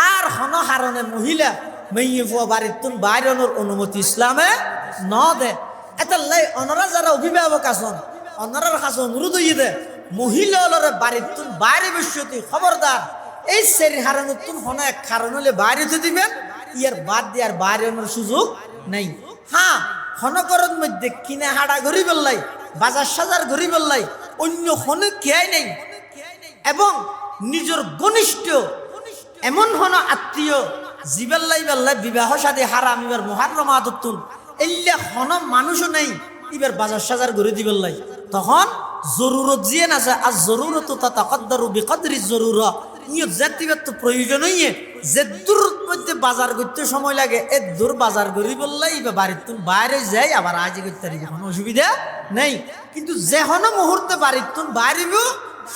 আর হন হারণে মহিলা মেয়ে ফুয়া বাড়ির তুন বাইরেনোর অনুমতি ইসলামে ন দে এটা লাই অনারা যারা অভিভাবক আছেন অনারার কাছে অনুরোধ হইয়ে দে মহিলা বাড়ির তুন বাইরে বসতি খবরদার এই সেই হারানোর তুন হন এক কারণ হলে বাইরেতে দিবেন ইয়ার বাদ দিয়ে আর বাইরে আনার সুযোগ নাই হ্যাঁ হনকরের মধ্যে কিনে হাড়া ঘুরি বললাই বাজার সাজার ঘুরি বললাই অন্য হনে খেয়াই নেই এবং নিজের ঘনিষ্ঠ এমন হন আত্মীয় জিবাল্লাই বাল্লাই বিবাহ শাদী হারাম এবার মুহাররম আদতুন এল্লা হন মানুষও নেই এবার বাজার সাজার ঘুরে দিবাল্লাই তখন জরুরত জিয়ে না আছে আর জরুরত তাতাকাদ্দারু বিকদরি জরুরা ইয়ে জাতিগত তো প্রয়োজন হইয়ে যে দূর মধ্যে বাজার করতে সময় লাগে এ দূর বাজার করি বললাই বা বাড়ির তুন বাইরে যাই আবার আজ করতে পারি কোনো অসুবিধা নেই কিন্তু যেহন মুহূর্তে বাড়ির তুন বাইরেব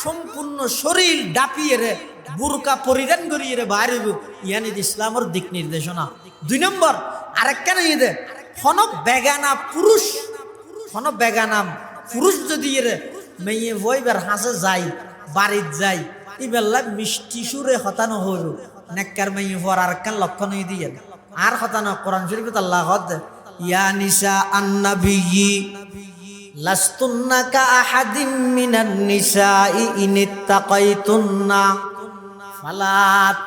সম্পূর্ণ শরীর ডাপিয়ে রে বুরকা পরিধান করিয়ে রে বাইরেব ইয়ানি ইসলামের দিক নির্দেশনা 2 নম্বর আরেকটা নেই দে হন বেগানা পুরুষ হন বেগানা পুরুষ যদি রে মেয়ে বইবার হাসে যাই বাড়ির যাই ইবেল্লা মিষ্টি সুরে হতানো হইল নেককার মেয়ে হওয়ার আর কান লক্ষণ হয়ে দিয়ে আর হতানো কোরআন শরীফ আল্লাহ হদ ইয়া নিসা আন্নাবিয়্যি লাস্তুন্না কা আহাদিম মিনান নিসাই ইন ইত্তাকাইতুন্না ফালা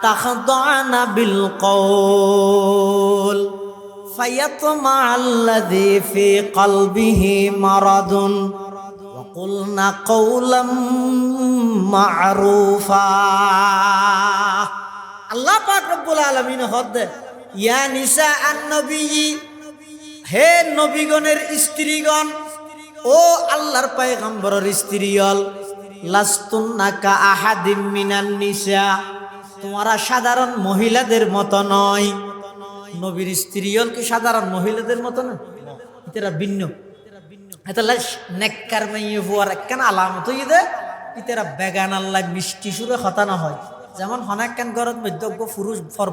তাখদানা বিল কওল ফায়াতমা আল্লাযী ফি কলবিহি মারাদুন وقلنا قولا معروفا আল্লাহ পাক রব্বুল আলামিন হদ ইয়া নিসা আন-নবী হে নবীগণের স্ত্রীগণ ও আল্লাহর পয়গম্বরের স্ত্রীগণ লাস্তুন্না কা আহাদিম মিনান নিসা তোমরা সাধারণ মহিলাদের মতো নয় নবীর স্ত্রীগণ কি সাধারণ মহিলাদের মতো না এরা ভিন্ন এটা নেককার মেয়ে হওয়ার একখান আলামত হইয়ে ইতারা বেগান আল্লাহ মিষ্টি সুরে হতানো হয় যেমন হনাক্কান ঘরত মধ্যজ্ঞ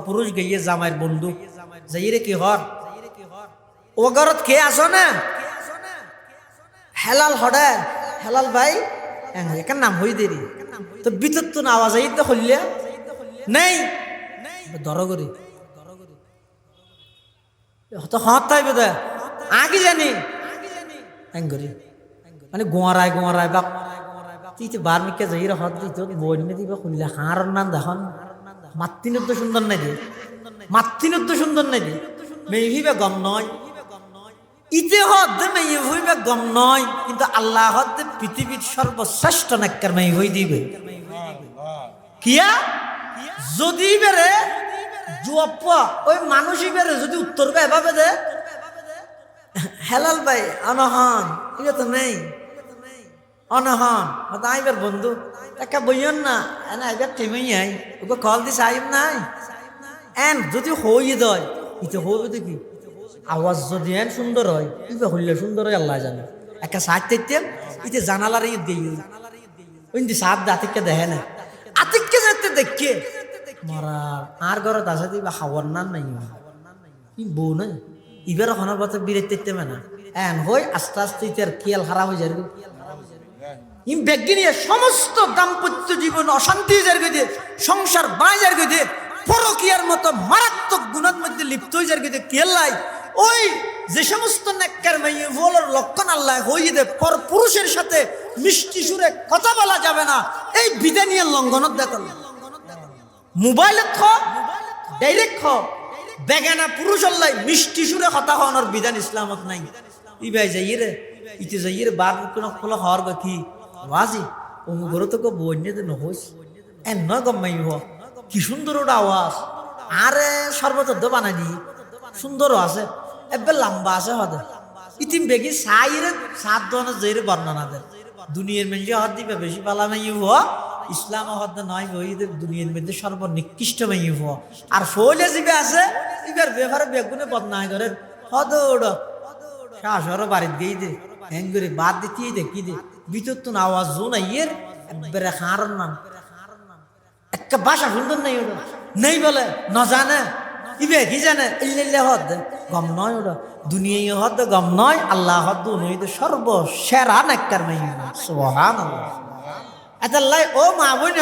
পুরুষ গিয়ে জামাইয়ের বন্ধু যাইরে কি হর ও ঘরত কে আসো না হেলাল হডে হেলাল ভাই এখান নাম হই দেরি তো বিতর তো আওয়াজ আই তো হইলে নেই ধর করি তো হত তাই বোধ আগে জানি এঙ্গরি মানে গোয়ারায় বা তুই তো বার্মিকে যাই হত দিত বইনে দিবা খুললে হার নাম দেখুন মাতৃনত তো সুন্দর নাই দিয়ে মাতৃনত তো সুন্দর নাই দিয়ে মেয়ে ভিবে গম নয় ইতে হদ মেয়ে হইবে গম নয় কিন্তু আল্লাহ হদ পৃথিবীর সর্বশ্রেষ্ঠ নেককার মেয়ে হই দিবে কিয়া যদি বেরে জুয়াপ্পা ওই মানুষই বেরে যদি উত্তর বে এভাবে দে হেলাল ভাই অনহন ঠিক তো নেই অনহন হয়তো আইবার বন্ধু একটা বইয়ন না এনা আইবার টেমেই আই ওকে কল দিস আইব নাই এন যদি হই দয় ইতে হইবে দেখি আওয়াজ যদি এন সুন্দর হয় ইবে হইলে সুন্দর হয় আল্লাহ জানে একটা সাত তেতে ইতে জানালার ইয়ে দেই ওই সাত আতিককে দেখে না আতিককে যেতে দেখে মারা আর ঘরত আছে দিবা খাওয়ার নাম নাই বউ নাই ইবার হনার পথে বিরেতে না এন হই আস্তে আস্তে ইতার খেয়াল খারাপ হয়ে যাবে ইম বেগিনী সমস্ত দাম্পত্য জীবন অশান্তি হয়ে যাবে সংসার বাঁয় যাবে পরকিয়ার মতো মারাত্মক গুণের মধ্যে লিপ্ত হয়ে যাবে কেলাই ওই যে সমস্ত নেককার মেয়ে বলার লক্ষণ আল্লাহ হয়ে দে পর পুরুষের সাথে মিষ্টি সুরে কথা বলা যাবে না এই বিধা নিয়ে লঙ্ঘনত দেখল মোবাইলত খ ডাইরেক্ট খ বেগানা পুরুষ আল্লাহ মিষ্টি সুরে কথা হওয়ার বিধান ইসলামত নাই ইবাই যাই রে ইতে যাই রে বার কোনো খোলা হওয়ার কি ওয়াজি অমু ঘরে তো বন্যে দে নহইস এন নয় গম্মাই হ কি সুন্দর ওটা আওয়াজ আরে সর্বতদ্দ বানাই দি সুন্দরও আছে এবার লম্বা আছে হদে ইতিম বেগি সাইরে সাত ধরনের জেরে বর্ণনা দেয় দুনিয়ার মেয়ে হদ দিবে বেশি পালা মাই হ ইসলাম হদ নয় ওই দুনিয়ার মধ্যে সর্বনিকৃষ্ট মাই হ আর ফলে জিবে আছে এবার ব্যবহারে বেগুনে বদনাই করে হদ ওড় শাসর বাড়িতে গিয়ে দে হ্যাং করে বাদ দিতেই দে কি দে ভিতর তো আওয়াজ জো না ইয়ের একবারে হারার নাম একটা ভাষা সুন্দর নাই ওটা নেই বলে ন জানে ইবে কি জানে ইল্লে হদ গম নয় ওটা দুনিয়ায় হদ গম নয় আল্লাহ হদ নই তো সর্বসেরা নেককার মাই সুবহানাল্লাহ আল্লাহ ও মা বোন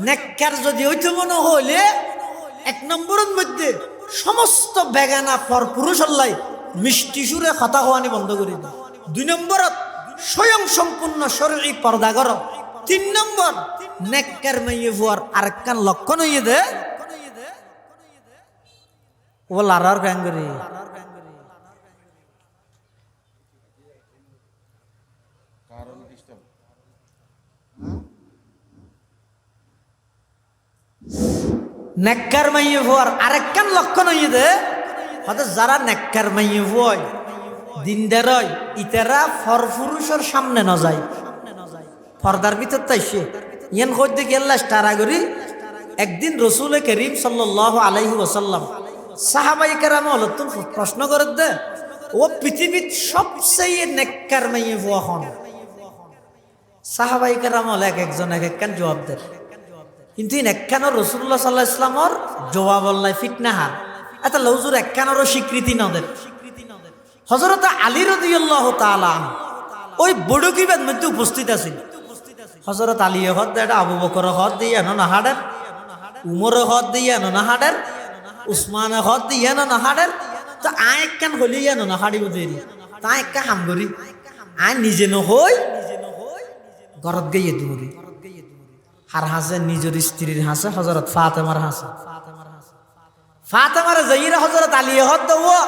নেককার যদি হইতে মনে হইলে 1 নম্বরের মধ্যে সমস্ত বেগানা পর পুরুষ আল্লাহ মিষ্টি সুরে কথা হওয়ানি বন্ধ করে দেয় 2 নম্বরত স্বয়ং সম্পূর্ণ শরীরী পর্দা কর 3 নম্বর নেককার মাইয়ে হওয়ার আরেকখান লক্ষণ হইয়ে দে ও লারার ব্যাঙ্গরি নেককার মাইয়ে ভুয়ার আরেকখান লক্ষণ হইয়ে দে হয়তো যারা নেককার মাইয়ে ভুয় দিনদার হয় ইতারা ফরফুরুষের সামনে ন যায় পর্দার ভিতর তাইছে ইয়ান কইতে গেল্লা স্টারা করি একদিন রসুল করিম সাল্লাল্লাহু আলাইহি ওয়াসাল্লাম সাহাবায়ে কেরাম হল তুমি প্রশ্ন করে দে ও পৃথিবীর সবচেয়ে নেককার মাইয়ে ভুয়া হন সাহাবায়ে কেরাম হল এক একজন এক একখান জবাব দেয় কিন্তু একখানো রসুল্লাহ সাল্লাহ ইসলামর জবাব আল্লাহ ফিটনা হার এত লৌজুর একখানোরও স্বীকৃতি নদের হযরত আলী রাদিয়াল্লাহু তাআলা ওই বড়কিবের মধ্যে উপস্থিত আছেন হযরত আলী হদ এটা আবু বকর হদ দিয়ে না হাডের উমর হদ দিয়ে না হাডের উসমান হদ দিয়ে না হাডের তো আয় একখান হলিয়া না হাড়িব দেরি তা একটা হাম করি আয় নিজে নহই ঘরত গিয়ে দৌড়ি আর হাসে নিজের স্ত্রীর হাসে হযরত ফাতেমার হাসে ফাতেমার যাইরা হযরত আলী হদ দাও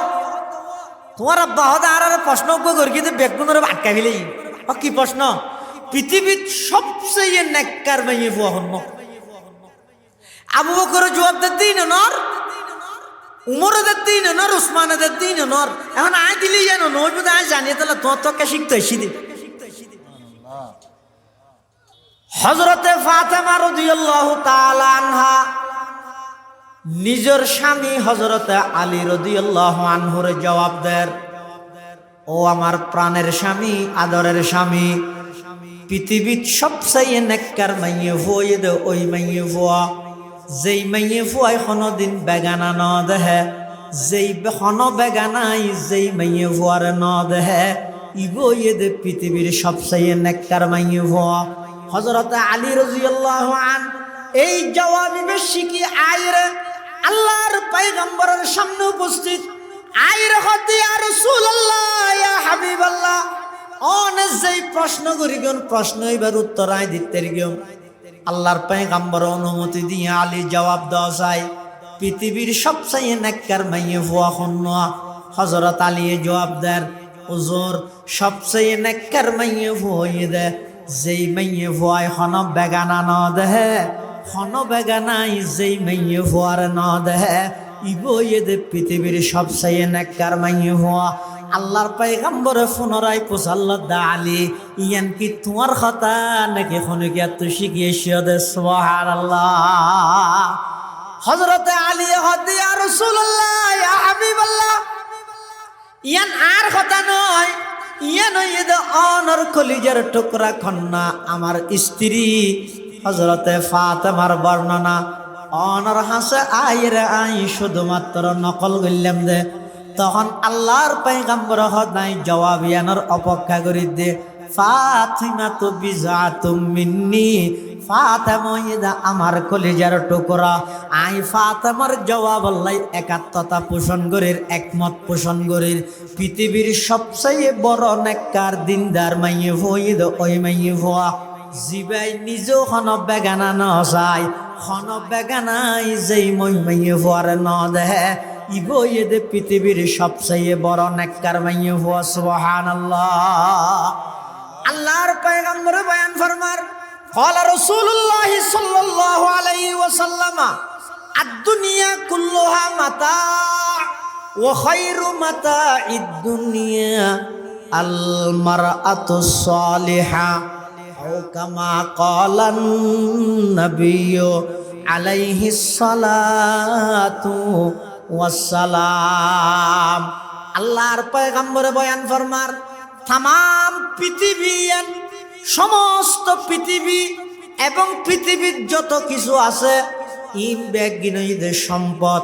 তোমার আব্বা হদ আর প্রশ্ন করি কিন্তু বেগুনের আটকা ফেলেই কি প্রশ্ন পৃথিবীর সবচেয়ে নেককার মাইয়ে বুয়া হন আবু বকর জবাব দিন নর উমর দিন নর উসমান দিন নর এখন আয় দিলি জানো নই বোধ আয় জানিয়ে তাহলে তোমার তোকে শিখতে শিখি হযরতে ফাতেমা রাদিয়াল্লাহু তাআলা আনহা নিজের স্বামী হযরতে আলী রাদিয়াল্লাহু আনহুর জবাব দেন ও আমার প্রাণের স্বামী আদরের স্বামী পৃথিবীর সবচেয়ে নেককার মাইয়ে ভুয়ে দে ওই মাইয়ে ভুয়া যেই মাইয়ে ভুয়াই কোনোদিন বেগানা ন দেহে যেই হন বেগানাই যেই মাইয়ে ভুয়ার ন দেহে ইবয়ে দে পৃথিবীর সবচেয়ে নেককার মাইয়ে ভুয়া হযরত আলী রাদিয়াল্লাহু আন এই জবাবি বেশিকি আইরে আল্লাহর পয়গম্বরের সামনে উপস্থিত আইরে হতে ইয়া রাসূলুল্লাহ ইয়া হাবিবাল্লাহ অনেক যেই প্রশ্ন করি গন প্রশ্ন এবার উত্তর আই দিতে গিয়ে আল্লাহর পয়গম্বর অনুমতি দিয়ে আলী জবাব দেওয়া চাই পৃথিবীর সবচেয়ে নেককার মাইয়ে ভুয়া হন হযরত আলী জবাব দেন হুজুর সবচেয়ে নেককার মাইয়ে ভুয়া দে যেই মাইয়ে ভুয়াই হন বেগানা ন দেহে হন বেগানাই যেই মাইয়ে ভুয়ার ন দেহে ইবয়ে দে পৃথিবীর সবচেয়ে নেককার মাইয়ে ভুয়া আল্লাহর পয়গম্বরে পুনরায় পুছাল্লাহ দা আলী ইয়ান কি তোমার কথা নাকি শুনে কি তুই শিখিয়েছিস দে সুবহানাল্লাহ হযরতে আলী হদ ইয়া রাসূলুল্লাহ ইয়া হাবিবাল্লাহ ইয়ান আর কথা নয় ইয়ান ইদে অনর কলিজার টুকরা কন্যা আমার স্ত্রী হযরতে ফাতেমার বর্ণনা অনর হাসে আইরে আই শুধুমাত্র নকল করলাম দে তখন আল্লাহর পয়গম্বর হদ নাই জবাব ইয়ানোর অপেক্ষা করি দে ফাতিমা তো বিজাতুম মিন্নি ফাতেমা ইদা আমার কলিজার টুকরা আই ফাতেমার জবাব আল্লাহ একাত্মতা পোষণ করির একমত পোষণ করির পৃথিবীর সবচেয়ে বড় নেককার দিনদার মাইয়ে ভইদ ওই মাইয়ে ভুয়া জিবাই নিজেও হন বেগানা ন যায় হন বেগানাই যেই মই মাইয়ে ভুয়ার ন দেহে ইবয়ে দে পৃথিবীর সবচেয়ে বড় নেককার মাইয়ে ভুয়া সুবহানাল্লাহ আল্লাহর পয়গম্বর বয়ান ফরমার قال رسول الله صلى الله عليه وسلم الدنيا كلها متاع وخير متاع الدنيا المرأة الصالحة أو كما قال النبي عليه الصلاة والسلام আল্লাহর পয়গম্বর বয়ান ফরমার তাম পৃথিবী সমস্ত পৃথিবী এবং পৃথিবীর যত কিছু আছে ইনবেগিনদের সম্পদ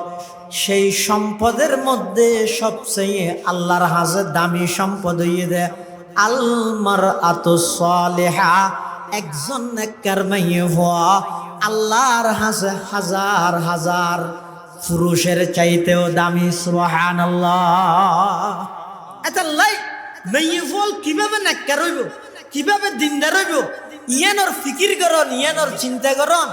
সেই সম্পদের মধ্যে সবচেয়ে আল্লাহর হাতে দামি সম্পদ হইয়ে দেয় আল মারআতুস সালিহা একজন নেককার মাইয়ে হওয়া আল্লাহর হাতে হাজার হাজার পুরুষের চাইতেও দামি সুবহানাল্লাহ এটা লাই মাইয়ে ফল কিভাবে নেককার হইব কিভাবে দিনদার হইব ইয়ানোর ফিকির করন ইয়ানোর চিন্তা করন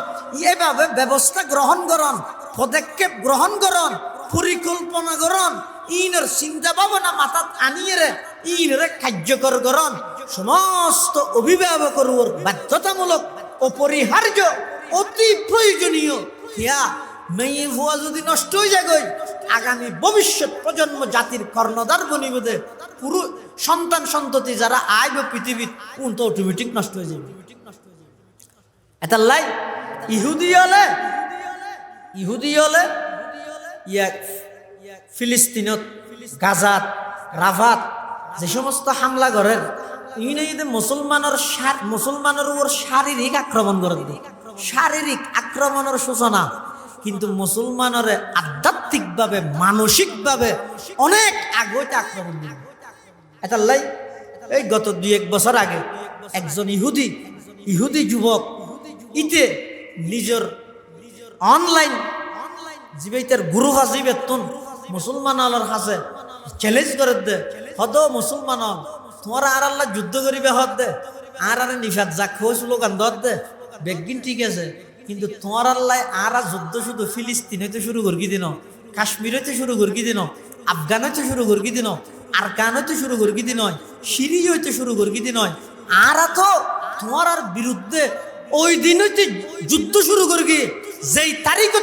এভাবে ব্যবস্থা গ্রহণ করন পদক্ষেপ গ্রহণ করন পরিকল্পনা করন ইনের চিন্তা ভাবনা মাথাত আনিয়ে ইনরে কার্যকর করন সমস্ত অভিভাবকের বাধ্যতামূলক অপরিহার্য অতি প্রয়োজনীয় ইয়া মেয়ে ভুয়া যদি নষ্ট হয়ে যায় গই, আগামী ভবিষ্যৎ প্রজন্ম জাতির কর্ণধার বনিবদে পুরো সন্তান সন্ততি যারা আইব পৃথিবীর কোন তো অটোমেটিক নষ্ট হয়ে যাবে। এটা লাই ইহুদি হলে ইয়া ফিলিস্তিনত, গাজাত, রাফাত যে সমস্ত হামলা করেন ইনে মুসলমানের উপর শারীরিক আক্রমণ করে দেয়, শারীরিক আক্রমণের সূচনা। কিন্তু মুসলমানের আধ্যাত্মিকভাবে মানসিকভাবে অনেক আগে আক্রমণ দিল। এটা লাই এই গত 2-1 বছর আগে একজন ইহুদি যুবক ইতে নিজের অনলাইন জীবিতের গুরু হাসি বেতন মুসলমান আলোর হাসে চ্যালেঞ্জ করে দে, হদ মুসলমান তোমারা আর আল্লাহ যুদ্ধ করিবে হদ দে, আর নিফাত যা খোঁজ স্লোগান ধর দে বেগিন ঠিক আছে, কিন্তু তোমার আল্লাহ আর যুদ্ধ শুধু ফিলিস্তিনেতে শুরু করি দিন, কাশ্মীরেতে শুরু করি দিন, আফগানেতে শুরু করি দিন, আরকানেতে শুরু করি দিন, সিরিয়াতে শুরু করি দিন, আর তো তোমার আর বিরুদ্ধে ওই দিন হইতে যুদ্ধ শুরু করি যেই তারিখ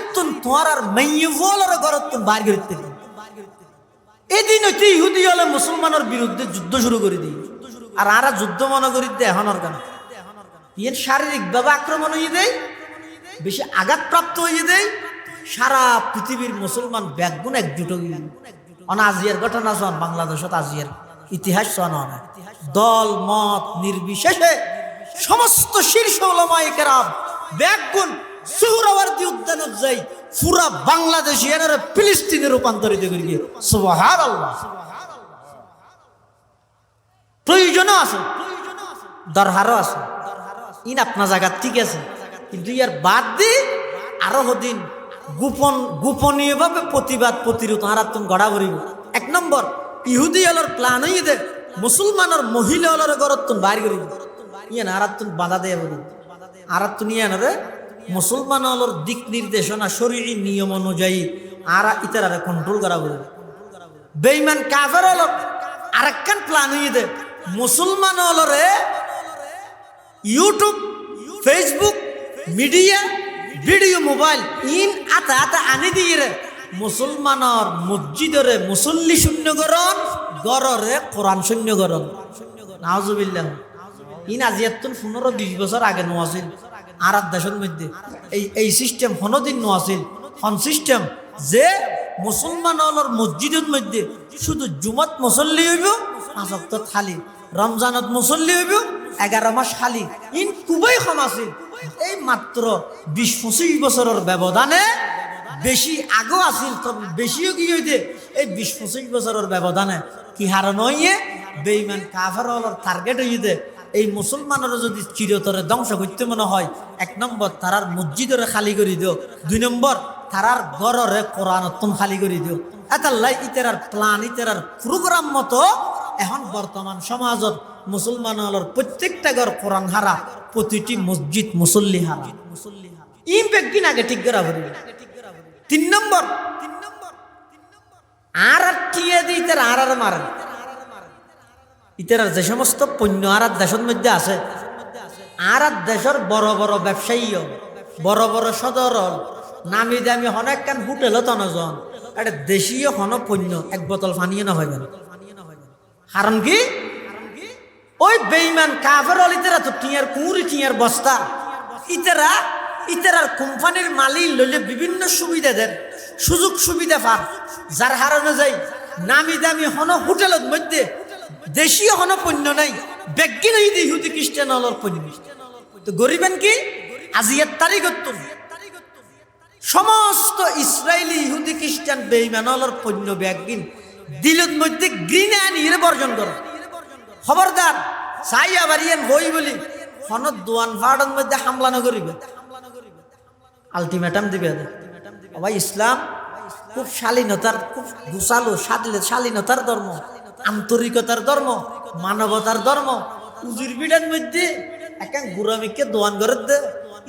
তোমার আর মেয়ের ঘরত বার করতে এদিন হইতে ইহুদি হলে মুসলমানের বিরুদ্ধে যুদ্ধ শুরু করে দিই, আর যুদ্ধ মনে করি দে এখন কেন ইয়ের শারীরিক ভাবে আক্রমণ হয়ে দেয়, বেশি আঘাতপ্রাপ্ত হয়ে দেয়, সারা পৃথিবীর মুসলমান ব্যাগুন একজুট হয়ে আজিয়ার ঘটনা শোন, বাংলাদেশত আজিয়ার ইতিহাস শোন, দল মত নির্বিশেষে সমস্ত শীর্ষ ওলামায়ে কেরাম ব্যাগুন সুহরাওয়ার্দী উদ্যানত যাই পুরা বাংলাদেশি এনারা ফিলিস্তিনে রূপান্তরিত করি গিয়ে সুবহানাল্লাহ। প্রয়োজনও আছে, দরকারও আছে, ইন আপনার জায়গা ঠিক আছে, কিন্তু ইয়ার বাদ দিয়ে আরো দিন গোপনীয়ভাবে প্রতিবাদ প্রতিরোধ হারাতুন গড়া ভরিব। 1 নম্বর ইহুদি হলর প্ল্যান হয়ে দে মুসলমানের মহিলা হলর গড়তুন বাইর করিব, ইয়ান হারাতুন বাধা দেয়া বলি, হারাতুন ইয়ানরে মুসলমান হলর দিক নির্দেশনা শরীরী নিয়ম অনুযায়ী আর ইতারে কন্ট্রোল করা বলি। বেঈমান কাফের হলর আরেকখান প্ল্যান হয়ে দে মুসলমান হলরে YouTube, Facebook, media, video, mobile ইন আতা আনি দিয়ে মুসলমানের মসজিদরে মুসল্লি শূন্য গরণ, গড়রে কোরআন শূন্য গরণ। নাউজুবিল্লাহ। ইন আজিয়াতুন 15-20 বছর আগে নোয়াছিল আর দেশের মধ্যে এই সিস্টেম হনদিন নোয়াছিল, হন সিস্টেম যে মুসলমান হলর মসজিদের মধ্যে শুধু জুমাত মুসল্লি হইব 5 ওয়াক্ত খালি, রমজানত মুসল্লি হইব 11 মাস খালি। ইন খুবই কম আছিল, এই মাত্র 20-25 বছরের ব্যবধানে, বেশি আগেও আছিল তবে বেশিও কি হইতে এই 20-25 বছরের ব্যবধানে কি হারানো হইয়ে বেঈমান কাফের হলর টার্গেট হইতে এই মুসলমানের যদি চিরতরে ধ্বংস করতে মনে হয়, 1 নম্বর তারার মসজিদরে খালি করে দিও, 2 নম্বর তারার ঘরে কোরআনতন খালি করে দিও। এতাল্লাই ইতারার প্ল্যান, ইতারার প্রোগ্রাম মতো এখন বর্তমান সমাজত মুসলমান হলর প্রত্যেকটা ঘর কোরআন হারা, প্রতিটি মসজিদ মুসল্লি হারা। ইম্প্যাক্ট কিন আগে ঠিক করা বলি। 3 নম্বর আর টিয়ে দিই তার আর মারে ইতার যে সমস্ত পণ্য আর দেশের মধ্যে আছে, আর দেশের বড় বড় ব্যবসায়ী, বড় বড় সদর, নামি দামি অনেক কান হোটেল তনজন এটা দেশীয় হন পণ্য 1 বোতল পানিও না হইবে। কারণ কি ওই বেঈমান কাফের ইতারা তো টিয়ার কুঁড়ি টিয়ার বস্তা, ইতারার কোম্পানির মালিক লইলে বিভিন্ন সুবিধা দেন, সুযোগ সুবিধা পান, যার হারানো যায় নামি দামি হন হোটেলের মধ্যে দেশীয় হন পণ্য নাই, বেগিন ইহুদি খ্রিস্টান হলর পণ্য। তো গরিবেন কি আজিয়ার তারিখ সমস্ত ইসরায়েলি ইহুদি খ্রিস্টান বেঈমান হলর পণ্য বেগিন দিলের মধ্যে গ্রিনে আনিয়ে বর্জন করো। খবরদার চাই আবার ইয়ান বই বলি হনত দোয়ান ফাড়ের মধ্যে হামলা না করিবে, আলটিমেটাম দিবে। ভাই ইসলাম খুব শালীনতার, খুব গুছালো শালীনতার ধর্ম, আন্তরিকতার ধর্ম, মানবতার ধর্ম। উজুর বিড়ার মধ্যে এক গুরামিকে দোয়ান করে দে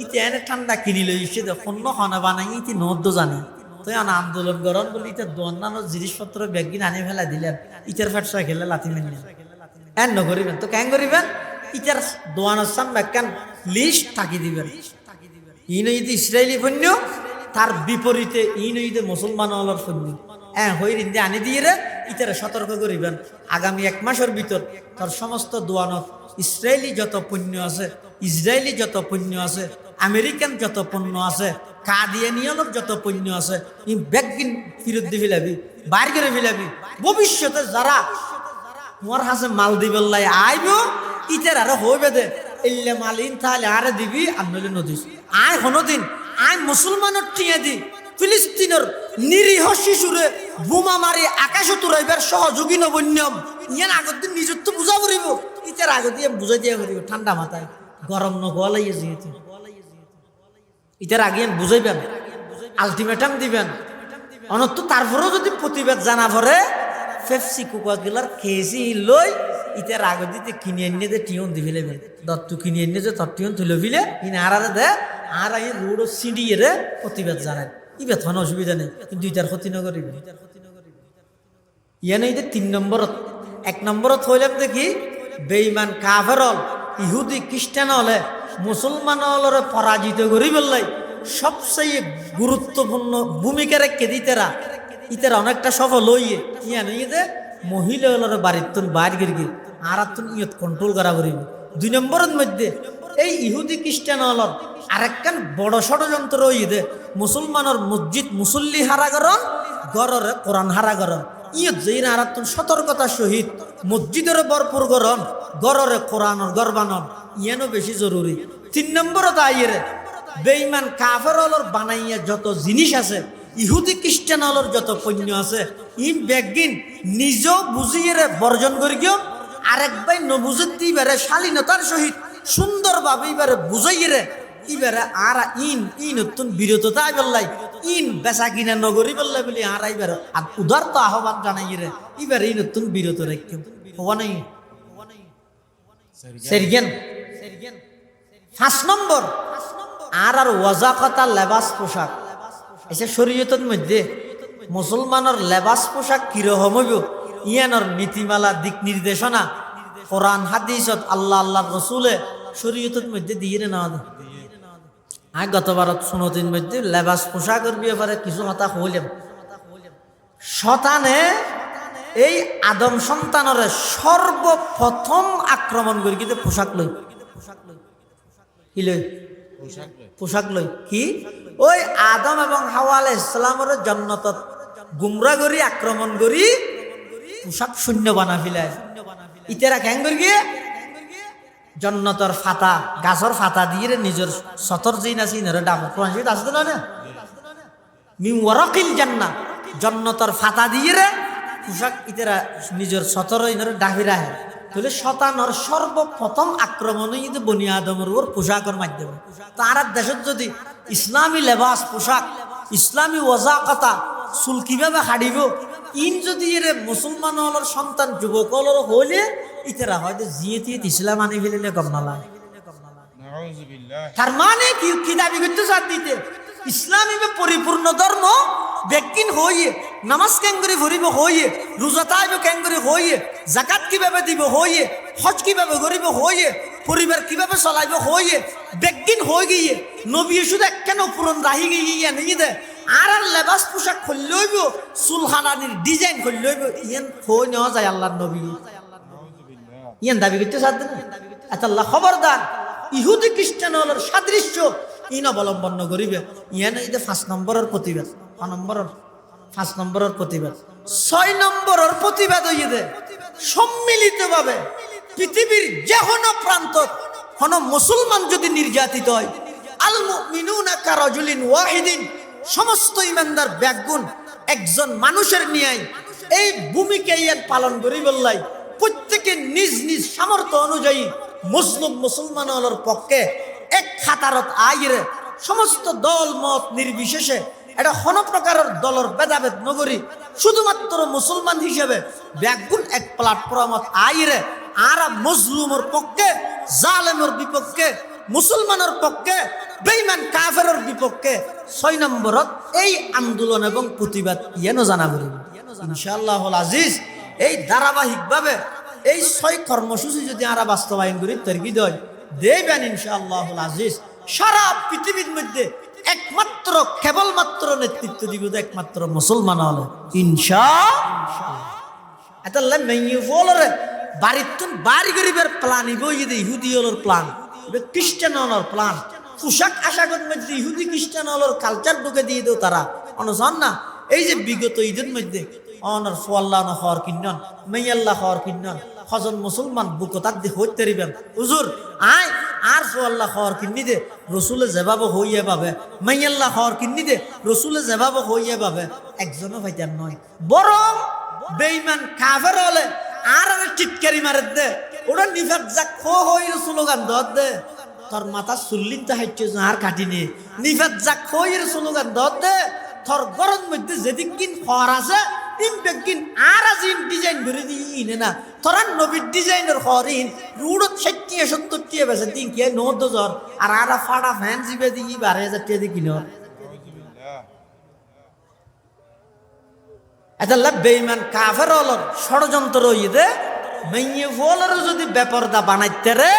ইতে এনে ঠান্ডা কিনি লইছে দেখুন হনা বানাই ইতি নদ্য জানে তো আন্দোলন গরম বলি ইতে দোয়ান নানোর জিনিসপত্র ব্যাগিন আনি ফেলা দিলেন, ইটার ফ্যাটসা খেলে লাথি মেনে এন নকরিবেন। তো কেন করিবেন ইটার দোয়ানোর সামনে একখান লিস্ট থাকি দিবেন, ইন ইতি ইসরায়েলি পণ্য তার বিপরীতে ইনইদে মুসলমান হলার সৈন্য হই রিন্দে আনি দিয়ে রে ইতারা সতর্ক করিবেন আগামী 1 মাসের ভিতর তার সমস্ত দোয়ানত ইসরায়েলি যত পণ্য আছে, ইসরায়েলি যত পণ্য আছে, আমেরিকান যত পণ্য আছে, কাদিয়ানিয়ানের যত পণ্য আছে, ই ব্যাগিন ফিরত দি ফেলাবি, বাইর করে ফেলাবি। ভবিষ্যতে যারা তোমার হাসে মাল দিবেল্লাই আইব ইতার আরো হইবে দে এল্লে মালিন তাহলে আরে দিবি আনলে নদীস আয় হনদিন আয় মুসলমানের টিয়া দি ফিলিস্তিনের নিরীহ শিশুরে বোমা মারি আকাশে তুরাইবার সহযোগী নবন্যম ইয়ান আগত দিন নিজের তো বুঝা করিব ইতার আগত দিয়ে বুঝাই দিয়া করিব ঠান্ডা মাথায় গরম নগলাইয়ে যেহেতু ইতার আগে বুঝাইবেন আলটিমেটাম দিবেন অনত্য তারপরেও যদি প্রতিবাদ জানা পড়ে পেপসি কোকাকোলার খেয়েছি লই ইতার আগত দিতে কিনে এনে দে টিয়ন দি ফেলেবেন দত্তু কিনে এনে যে তোর টিয়ন তুলে ফেলে ইনি আড়ারে দে আর আই রোড সিঁড়িয়ে রে প্রতিবাদ জানায় ইবে থান অসুবিধা নেই কিন্তু ইটার ক্ষতি নকরিবে ইয়ানে ইতে 3 নম্বরত 1 নম্বরত হইলাম দেখি বেঈমান কাফেরল ইহুদি খ্রিস্টান হলে মুসলমান হলরে পরাজিত করি বললাই সবচেয়ে গুরুত্বপূর্ণ ভূমিকা রেখে দিতেরা ইতারা অনেকটা সফল হইয়ে ইয়ানে ইতে মহিলা হলরে বাড়ির তুন বাইর গিরগি আর তুন ইয়ত কন্ট্রোল করা করিবে 2 নম্বরের মধ্যে এই ইহুদি খ্রিস্টান হলর আরেকখান বড় ষড়যন্ত্র ইদে মুসলমানের মসজিদ মুসল্লি হারাগরণ গড়রে কোরআন হারাগরণ ইয়ত যেইন আরাতুন সতর্কতার সহিত মসজিদের ভরপুর গরণ গড়রে কোরআনের গরবানন ইয়ানো বেশি জরুরি 3 নম্বরত আইরে বেঈমান কাফের হলর বানাইয়া যত জিনিস আছে ইহুদি খ্রিস্টান হলর যত পণ্য আছে ইম ব্যাগিন নিজ বুঝিয়ে বর্জন করি গিয়ে আরেক ভাই নবুঝে দিবারে শালীনতার সহিত সুন্দরভাবে এবারে বুঝাইয়ে রে এবারে আর নতুন বিরততা বললাই ইন বেচা কিনা নগরী বললাই বলি আর এবারে আর উদার তো আহ্বান জানাই রে এবারে নতুন বিরত রেখে হওয়া নাই সেরগেন 5 নম্বর আর ওয়াজাকতা লেবাস পোশাক এসে শরীয়তের মধ্যে মুসলমানের লেবাস পোশাক কিরকম হইব ইয়ানোর নীতিমালা দিক নির্দেশনা কোরআন হাদিসত আল্লাহর রসুলে শরীয়তের মধ্যে দিয়ে না আয় গতবারত সুনতির মধ্যে লেবাস পোশাকের ব্যাপারে কিছু কথা হইলাম শতানে এই আদম সন্তানের সর্বপ্রথম আক্রমণ করি কিন্তু পোশাক লই কি লই পোশাক লই কি ওই আদম এবং হাওয়া আলাইহিস সালামের জান্নাতত গুমরা করি আক্রমণ করি পোশাক শূন্য বানা ফেলায় ইতেরা কেন করি গিয়ে জন্নতর ফাতা গাছর ফাতা দিয়ে নিজের সতর যেই নাছি নরে ডাব কোরআন শরীফ আছে তো না মিন ওয়ারাকিল জান্নাহ জন্নতর ফাতা দিয়ে রে পোশাক ইতেরা নিজের সতর ইনরে ডাহিরা হে তাহলে শতানর সর্বপ্রথম আক্রমণই কিন্তু বনি আদমের উপর পোশাকের মাধ্যমে তার দেশত যদি ইসলামী লেবাস পোশাক ইসলামী ওয়াজাকাতা চুল কিভাবে হাড়িব ইন যদি এর মুসলমান হলর সন্তান যুবক হলর হইলে ইতারা হয়তো জিয়েতি ইসলাম আনি ফেলিলে কম না লাগে তার মানে কি দাবি করতে চান দিতে ইসলামী পরিপূর্ণ ধর্ম ব্যক্তিন হইয়ে নামাজ কেঙ্গরি ভরিব হইয়ে রোজা তাইব কেঙ্গরি হইয়ে জাকাত কিভাবে দিব হইয়ে হজ কিভাবে করিব হইয়ে পরিবার কিভাবে চলাইব হইয়ে ব্যক্তিন হয়ে গিয়ে নবী শুধু কেন পূরণ রাহি গিয়ে নিয়ে দে আর লেবাস পোশাক খুললে হইব সুলহানানির ডিজাইন খুললে হইব ইয়ান হয়ে নেওয়া যায় আল্লাহর নবী ইয়ান দাবি করতে চান না আচ্ছা আল্লাহ খবরদার ইহুদি খ্রিস্টান হলোর সাদৃশ্য ইন অবলম্বন করিবে ইয়ান এই যে 5 নম্বরের প্রতিবাদ 5 নম্বরের প্রতিবাদ 6 নম্বরের প্রতিবাদ হইয়ে দে সম্মিলিতভাবে পৃথিবীর যে কোনো প্রান্ত কোন মুসলমান যদি নির্যাতিত হয় আল মুমিনুনা কারাজুলিন ওয়াহিদিন সমস্ত ইমানদার ব্যাগুণ একজন মানুষের নিয়াই এই ভূমিকা ইয়ান পালন করি বললাই প্রত্যেকে নিজ নিজ সামর্থ্য অনুযায়ী মুসলিম মুসলমান হলোর পক্ষে এক খাতারত আইরে সমস্ত দল মত নির্বিশেষে এটা কোন প্রকারের দলের ভেদাভেদ নগরী শুধুমাত্র মুসলমান হিসেবে ব্যাগুণ এক প্ল্যাটফর্মত আইরে আর মজলুমের পক্ষে জালেমের বিপক্ষে মুসলমানের পক্ষে বেঈমান কাফেরের বিপক্ষে 6 নম্বরত এই আন্দোলন এবং প্রতিবাদ ইয়ানো জানা করিব ইনশাআল্লাহুল আজিজ এই ধারাবাহিকভাবে এই 6 কর্মসূচি যদি আমরা বাস্তবায়ন করি তরগিদ হয় দেবেন ইনশাআল্লাহুল আজিজ সারা পৃথিবীর মধ্যে একমাত্র কেবলমাত্র নেতৃত্ব দিব একমাত্র মুসলমান হলে ইনশাআল্লাহ। এতাল্লাহ মেয়ে বলরে বাড়িতুন বাড়ি গরিবের প্ল্যান ইহুদি হলোর প্ল্যান, খ্রিস্টান হলোর প্ল্যান, পোশাক আশাগত মধ্যে ইহুদি খ্রিস্টান হলোর কালচার ঢুকে দিয়ে দেও তারা অনুসান না। এই যে বিগত ঈদের মধ্যে অনার ফোয়াল্লাহ হওয়ার কিন্নন মেয়াল্লাহ হওয়ার কিন্নন হজন মুসলমান বুকতার দিয়ে হইতে পারিবেন হুজুর আয় আর ফোয়াল্লাহ হওয়ার কিন্নি দে রসুলে যেভাবে হইয়ে পাবে মেয়াল্লাহ হওয়ার কিন্নি দে রসুলে যেভাবে হইয়ে পাবে একজনও ভাইতার নয়, বরং বেঈমান কাফের হলে আর চিৎকারি মারে দে ওরা নিফাক যাক খো হই স্লোগান দর দে তোর মাথা চুল্লিন তা হাইছে আর কাটিনি নিফাক যাক খইয়ের স্লোগান দর দে তোর গরম মধ্যে যেদিন কিন খর আছে ইনবেকিন আর আজিন ডিজাইন করে দিই ইনে না তোরা নবীর ডিজাইনের খরিন রুড়ত 60-70 বেছে দিন কি 9000 আর আরা ফাড়া ফ্যান জিবে দিই 12000 টাকা দি কিনো এদাল্লাহ বেঈমান কাফের হলর ষড়যন্ত্র হইদে মেয়ে ফলর যদি বেপরদা বানাইতে রে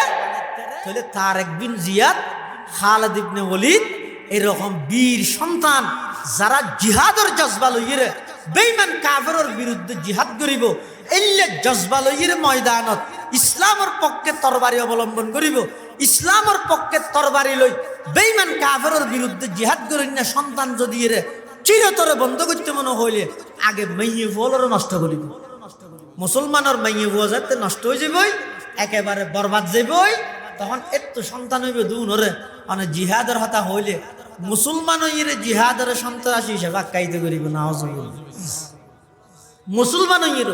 তাহলে তারেক বিন জিয়াদ, খালিদ ইবনে ওয়ালিদ এরকম বীর সন্তান যারা জিহাদের জজবা লইরে বেঈমান কাফেরের বিরুদ্ধে জিহাদ করিব এলে জজবা লইরে ময়দানত ইসলামের পক্ষে তরবারি অবলম্বন করিব, ইসলামের পক্ষে তরবারি লই বেঈমান কাফেরের বিরুদ্ধে জিহাদ করিন না সন্তান যদি এরে চিরতরে বন্ধ করতে মনে হইলে আগে মেয়ে ফলর নষ্ট করিব। মুসলমানের মেয়ে ফুয়া যাতে নষ্ট হয়ে যাবই একেবারে বরবাদ যাবই তখন একটু সন্তান হইবে দুনরে মানে জিহাদের হতা হইলে মুসলমান হইরে জিহাদের সন্ত্রাসী হিসেবে আখ্যায়িত করিব না মুসলমান হইর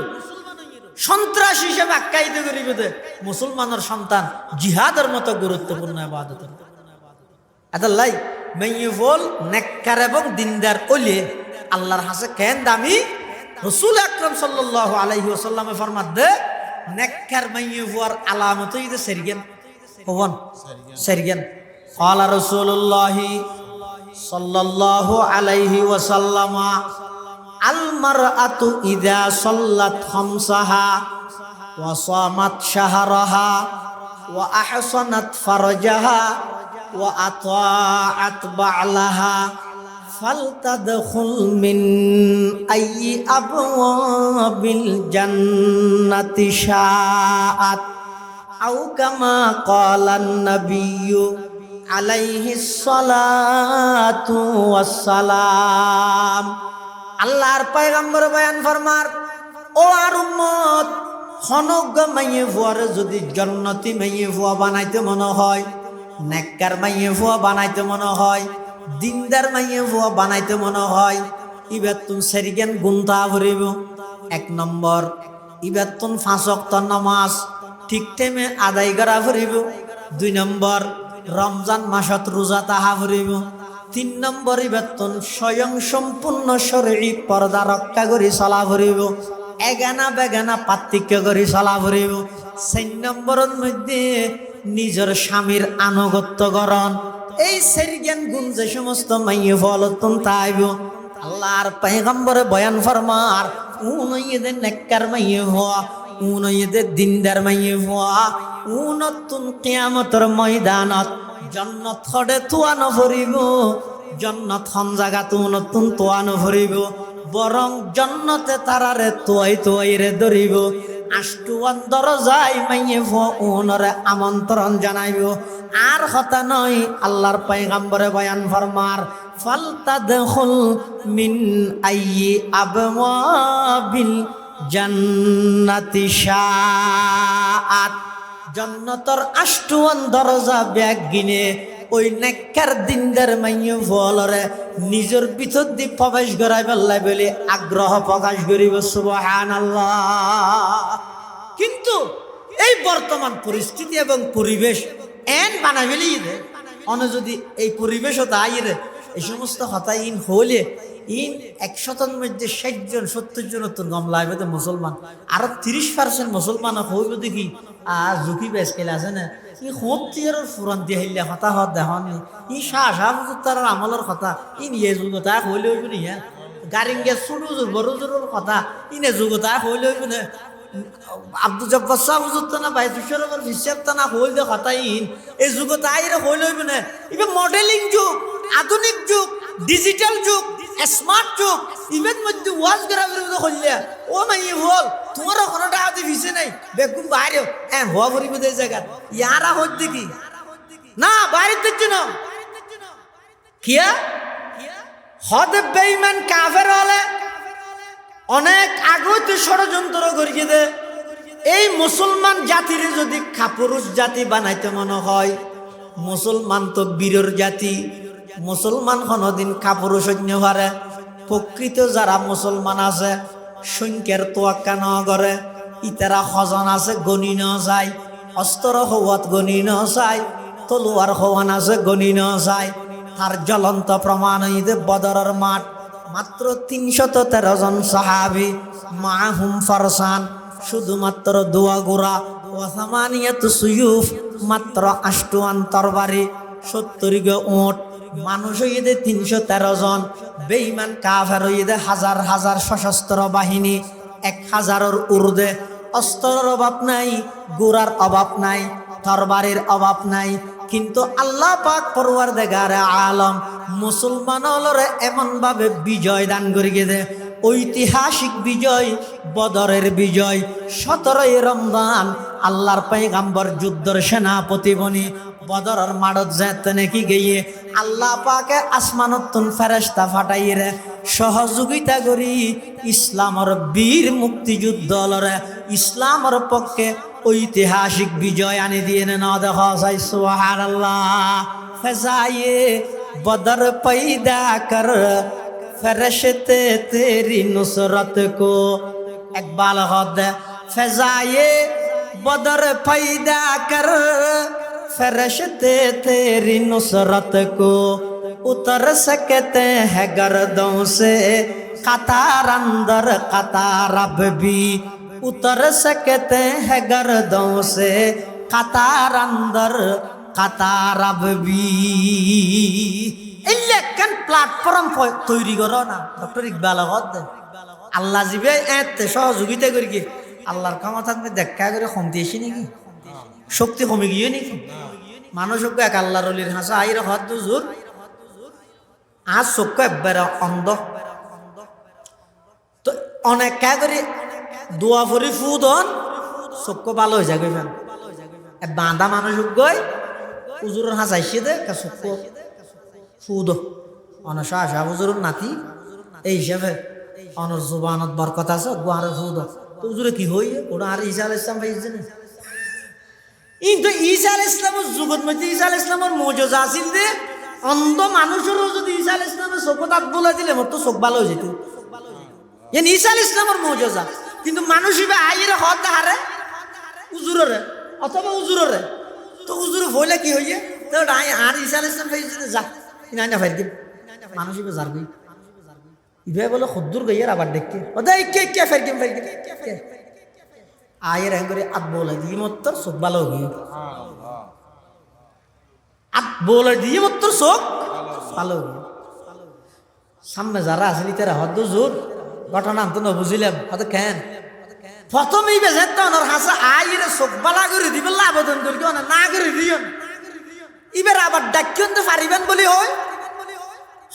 সন্ত্রাসী হিসেবে আখ্যায়িত করিব দে মুসলমানের সন্তান জিহাদের মতো গুরুত্বপূর্ণ ইবাদত আদাল্লাই মেয়ে ফল নেককার এবং দিনদার ওলে আল্লাহর হাসে কেন দামি রাসূল আকরাম সাল্লাল্লাহু আলাইহি ওয়াসাল্লামে ফরমাত দে নেককার মেয়ে ফুয়ার আলামত ইদে সেরগেন হবন সেরগেন ক্বালা রাসূলুল্লাহ সাল্লাল্লাহু আলাইহি ওয়াসাল্লাম আল মারআতু ইযা সাল্লাত খামসাহা ওয়া সামাত শাহরাহা ওয়া আহসানাত ফারজাহা ওয়া আতাআত বা'লাহা ফালতাদখুল মিন আইয়ি আবওয়াবিল জান্নাতি শাআত আও কামা ক্বালান নাবিয়্যু আলাইহিস সালাতু ওয়াস সালাম। আল্লাহর পয়গম্বর বয়ান ফরমার ও আর উম্মত খনক মাইয়ে ফুয়ারে যদি জান্নাতি মাইয়ে ফুয়া বানাইতে মনে হয়, নেককার মাইয়ে ফুয়া বানাইতে মনে হয়, দিনদার মাইয়ে ফুয়া বানাইতে মনে হয়, ইবার তুম সেরিগেন গুনতা ভরিব। 1 নম্বর ইবার তুম 5 ওয়াক্ত নামাজ ঠিক টাইমে আদায় করা ভরিব। 2 নম্বর রমজান মাসত রোজা তাহা ভরিব। 3 নম্বর ইবার তুম স্বয়ং সম্পূর্ণ শরীরী পর্দা রক্ষা করি চলা ভরিব, এগানা বেগানা পার্থক্য করি চলা ভরিব। 4 নম্বরের মধ্যে নিজের স্বামীর আনুগত্য করণ। এই সেরিজ্ঞান গুণ যে সমস্ত মাইয়ে ফলতুন তাইব আল্লাহর পয়গম্বরে বয়ান ফরমার উনইদে নেককার মাইয়ে হওয়া উনইদে দিনদার মাইয়ে হওয়া উনতুন কিয়ামতের ময়দানত জান্নাত খড়ে তুয়ানো ভরিব, জান্নাত খন জায়গা তুনতুন তুয়ানো ভরিব, বরং জান্নাতে তারারে তুয়াই রে ধরিব। 8 দরজায় মাইয়ে ফোনরে আমন্ত্রণ জানাইব। আর কথা নয় আল্লাহর পয়গম্বরে বয়ান ফরমার ফালতাদখুল মিন আইয়ি আবওয়াবিল জান্নাতি শাআত। জান্নাতের 8 দরজা ব্যাগ গিনে ওই নেককার দিনদার মাইয়ে ফলরে নিজের ভিতর দিয়ে প্রবেশ করাই পেলাই বলে আগ্রহ প্রকাশ করিব। সুবহানাল্লাহ। কিন্তু এই বর্তমান পরিস্থিতি এবং পরিবেশ এন বানাই ফেলি যদি এই পরিবেশও তাই রে এই সমস্ত হতা ইন হলে ইন 100 মধ্যে 60 জন 70 জন তো গম লাগবে তো মুসলমান, আরো 30% মুসলমান হইব দেখি আর ঝুঁকি বেশ কেলে আছে না ই হতির ফুরন দিয়ে হইলে হতা হত দেহন ই শাহ তার আমলের কথা ই নিয়ে যুগতা হইলে হইব নি হ্যাঁ গাড়িঙ্গে ছোট বড় জোরের কথা ইনে যুগতা হইলে হইব না। আব্দুল জব্বার শাহ হুজুর তো না ভাই দুশোর হিসাব তো না হইল দে কথা ইন এই যুগতা আইরে হইলে হইব না। এবার মডেলিং যুগ আধুনিক যুগ, ডিজিটাল যুগ, স্মার্ট যুগ, ইভেন মধ্যে ওয়াজ করা বিরুদ্ধে করলে ও মাইয়ে বল তোমার কোনো টাকা দিছে নাই বেগুন বাইরে হ্যাঁ হওয়া পরিবেশ জায়গা ইয়ারা হচ্ছে কি না বাইরে দিচ্ছে না কিয়া হদ বেঈমান কাফের হলে অনেক আগতে ষড়যন্ত্র করিয়ে দে এই মুসলমান জাতির যদি কাপুরুষ জাতি বানাইতে মনে হয় মুসলমান তো বীরের জাতি মুসলমান কোনদিন কাপুরুষ হইতে পারে প্রকৃত যারা মুসলমান আছে সংখ্যার তোয়াক্কা ন করে ইতারা খজন আছে গণি ন যায় অস্ত্র হওয়াত গণি ন যায় তলোয়ার হওয়ান আছে গণি ন যায় তার জ্বলন্ত প্রমাণ হইতে বদরের মাঠ মাত্র 313 জন সাহাবী মাহুম ফরসান শুধুমাত্র দোয়া গোরা ওয়াসামানিয়াত সুয়ুফ মাত্র 8 তরবারি 70 গে উট মানুষ হইতে 313 জন বেঈমান কাফের হইতে হাজার হাজার সশস্ত্র বাহিনী 1000-এর ঊর্ধ্বে অস্ত্রের অভাব নাই গোরার অভাব নাই তরবারির অভাব নাই কিন্তু আল্লাহ পাক পরওয়ারদিগারে আলম মুসলমানরে এমন ভাবে বিজয় দান করিয়ে দে ঐতিহাসিক বিজয় বদরের বিজয় 17 রমজান আল্লাহর পয়গম্বর যুদ্ধের সেনাপতি বনি বদরের মাঠত যেতে নাকি গিয়ে আল্লাহ পাকে আসমানতুন ফেরেশতা ফাটাইরে সহযোগিতা করি ইসলামের বীর মুক্তিযুদ্ধলরে ইসলামের পক্ষে ঐতিহাসিক বিজয় আনি দিয়ে না দেখা যায় সুবহানাল্লাহ ফজায়ে বদর पैदा कर फरिश्ते तेरी नुसरत को इकबाल खुद फजाए बदर पैदा कर फरिश्ते तेरी नुसरत को उतर सकते हैं गर्दों से कतार अंदर कतार अब भी उतर सकते हैं गर्दों से कतार अंदर कतार अब भी এলেকান প্ল্যাটফর্ম তৈরি করো না ডক্টর ইকবাল হদ আল্লাহ জিবে এতে সহযোগিতা করি কি আল্লাহর ক্ষমতা দেখা করে কমতি এসে নাকি শক্তি কমে গিয়ে নাকি মানুষ এক আল্লাহর অলির হাসা আইর হদ জোর আজ চক্ষু একবারে অন্ধ তো অনেক কে করে দোয়া ফরি ফুদন চক্ষু ভালো হয়ে যাবে বাঁধা মানুষ গই উজুরের হাসাইছে দে চক্ষু ফুদ অনশা আশা হুজুরের নাতি এই হিসাবে অনর জুবানত বরকত আছে গুয়ারে ফুদ তো হুজুরে কি হই ওরা আর ঈসা আলাইহিস সালাম পাইছে না কিন্তু ঈসা আলাইহিস সালামের যুগের মধ্যে ঈসা আলাইহিস সালামের মুজিজা আছিল যে অন্ধ মানুষেরও যদি ঈসা আলাইহিস সালামের চোখত হাত বলে দিলে মোর তো চোখ ভালো হয়ে যেত এন ঈসা আলাইহিস সালামের মুজিজা কিন্তু মানুষ ইবা আইরে হদ হারে হুজুরের অথবা হুজুরের তো হুজুর হইলে কি হইয়ে তো আর ঈসা আলাইহিস সালাম পাইছে যা না না ফাইল দিন মানুষ ইবে জারবি ইবে বলে খুদ্দুর গইয়ার আবার দেখকে ওদা কে কে ফাইল দিন আয়ের করে আত বলে দিয়ে মত চোখ ভালো হয়ে আত বলে দিয়ে মত চোখ ভালো হয়ে সামনে যারা আছে তারা হদ জোর ঘটনা তো না বুঝিলাম হয়তো কেন প্রথমেই বেজে তো ওনার হাসা আয়ের চোখ বালা করে দিবেন আবেদন করি না করে দিও এবার আবার ডাকিও তো পারিবেন বলি হয়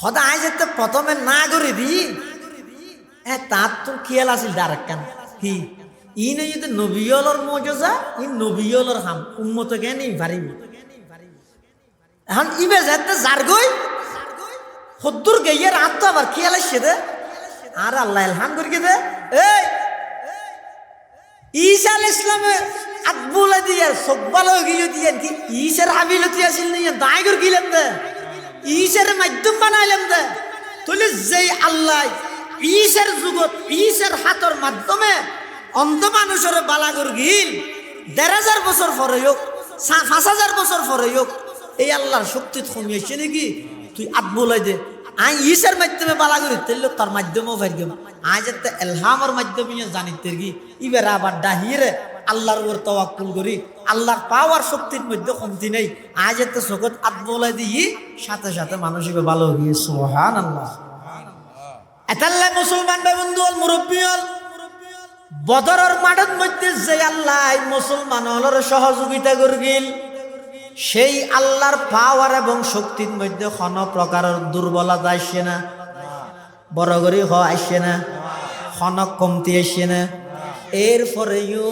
হদা আই যেতে প্রথমে না করে দি তার তো খেয়াল আছিল ডারেক্কান কি ই নেই যদি নবিয়লর মজা ই নবিয়লর হাম উম্মত জ্ঞান ই পারিব এখন ইবে যেতে যার গই হদ্দুর গইয়ের আত তো আবার খেয়াল আসছে দে আর আল্লাহ এলহাম করি দে এই ঈসা আলাইহিস সালামে আকবুলা দিয়ে সব্বালো গিয়ে দিয়ে কি ঈশার হাবিলতি আসিল নিয়ে দায় করে গিলেন দে ঈশার মাধ্যম বানাইলেন দে তুলে যেই আল্লাহ ঈশার যুগত ঈশার হাতর মাধ্যমে অন্ধ মানুষের বালা করে গিল ১,৫০০ বছর পরে হোক ৫,০০০ বছর পরে হোক এই আল্লাহর শক্তি কমিয়েছে নাকি তুই আকবুলাই দে আই ঈশার মাধ্যমে বালা করে তেল তার মাধ্যমেও ফাইল আজ একটা এলহামের মাধ্যমে জানিতে কি ইবার আবার ডাহিরে আল্লাহর উপর তাওয়াক্কুল করি আল্লাহর পাওয়ার শক্তির মধ্যে কমতি নেই আজ এত জগৎ আত বলে দিই সাথে সাথে মানুষ ভালো হয়ে সুবহানাল্লাহ এতাল্লাহ মুসলমান ভাই বন্ধু হল মুরব্বী হল বদরের মাঠের মধ্যে যে আল্লাহ মুসলমান হলর সহযোগিতা করগিল সেই আল্লাহর পাওয়ার এবং শক্তির মধ্যে কোনো প্রকারের দুর্বলতা আসে না, বড়গরি আসে না, কোনো কমতি আসে না। এরপরেও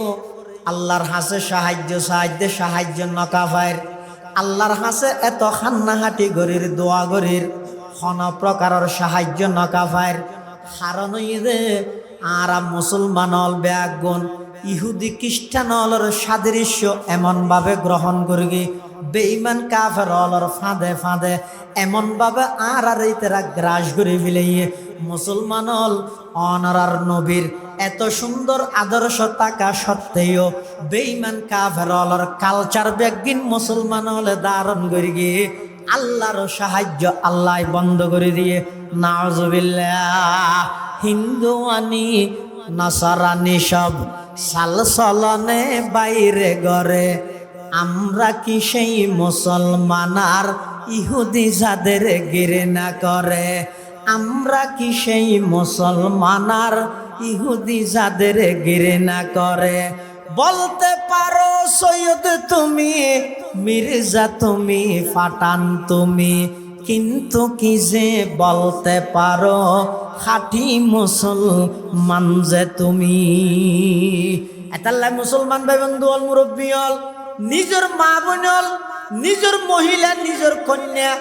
আল্লাহর হাসে সাহায্য নকাফায়ের আল্লাহর হাসে এত খান্নাহাটি গরির দোয়া গরির কোনো প্রকারের সাহায্য নকাফায়ের কারণ যে আর মুসলমান হল ব্যাগুন ইহুদি খ্রিস্টান হলর সাদৃশ্য এমনভাবে গ্রহণ করি, বেঈমান কাফের হলর ফাঁদে ফাঁদে এমনভাবে আর তারা গ্রাস করে ফেলিয়ে মুসলমান হল অনারার নবীর এত সুন্দর আদর্শ থাকা সত্ত্বেও বেঈমান কাফের হলর কালচার ব্যাগিন মুসলমান হলে ধারণ করে গিয়ে আল্লাহর সাহায্য আল্লাহ বন্ধ করে দিয়ে নাউজুবিল্লাহ হিন্দু আনি নাসারানি সব সালসলনে বাইরে গড়ে, আমরা কি সেই মুসলমান আর ইহুদি যাদের ঘৃণা করে, আমরা কি সেই মুসলমান আর ইহুদি যাদের ঘৃণা করে। বলতে পারো সৈয়দ তুমি, মির্জা তুমি, ফাটান তুমি, কিন্তু কি যে বলতে পারো খাঁটি মুসলমান যে তুমি। এতাল্লাই মুসলমান ভাই বন্ধু হল, মুরব্বী হল, নিজের মা বোন হল, নিজের মহিলা, নিজের কন্যা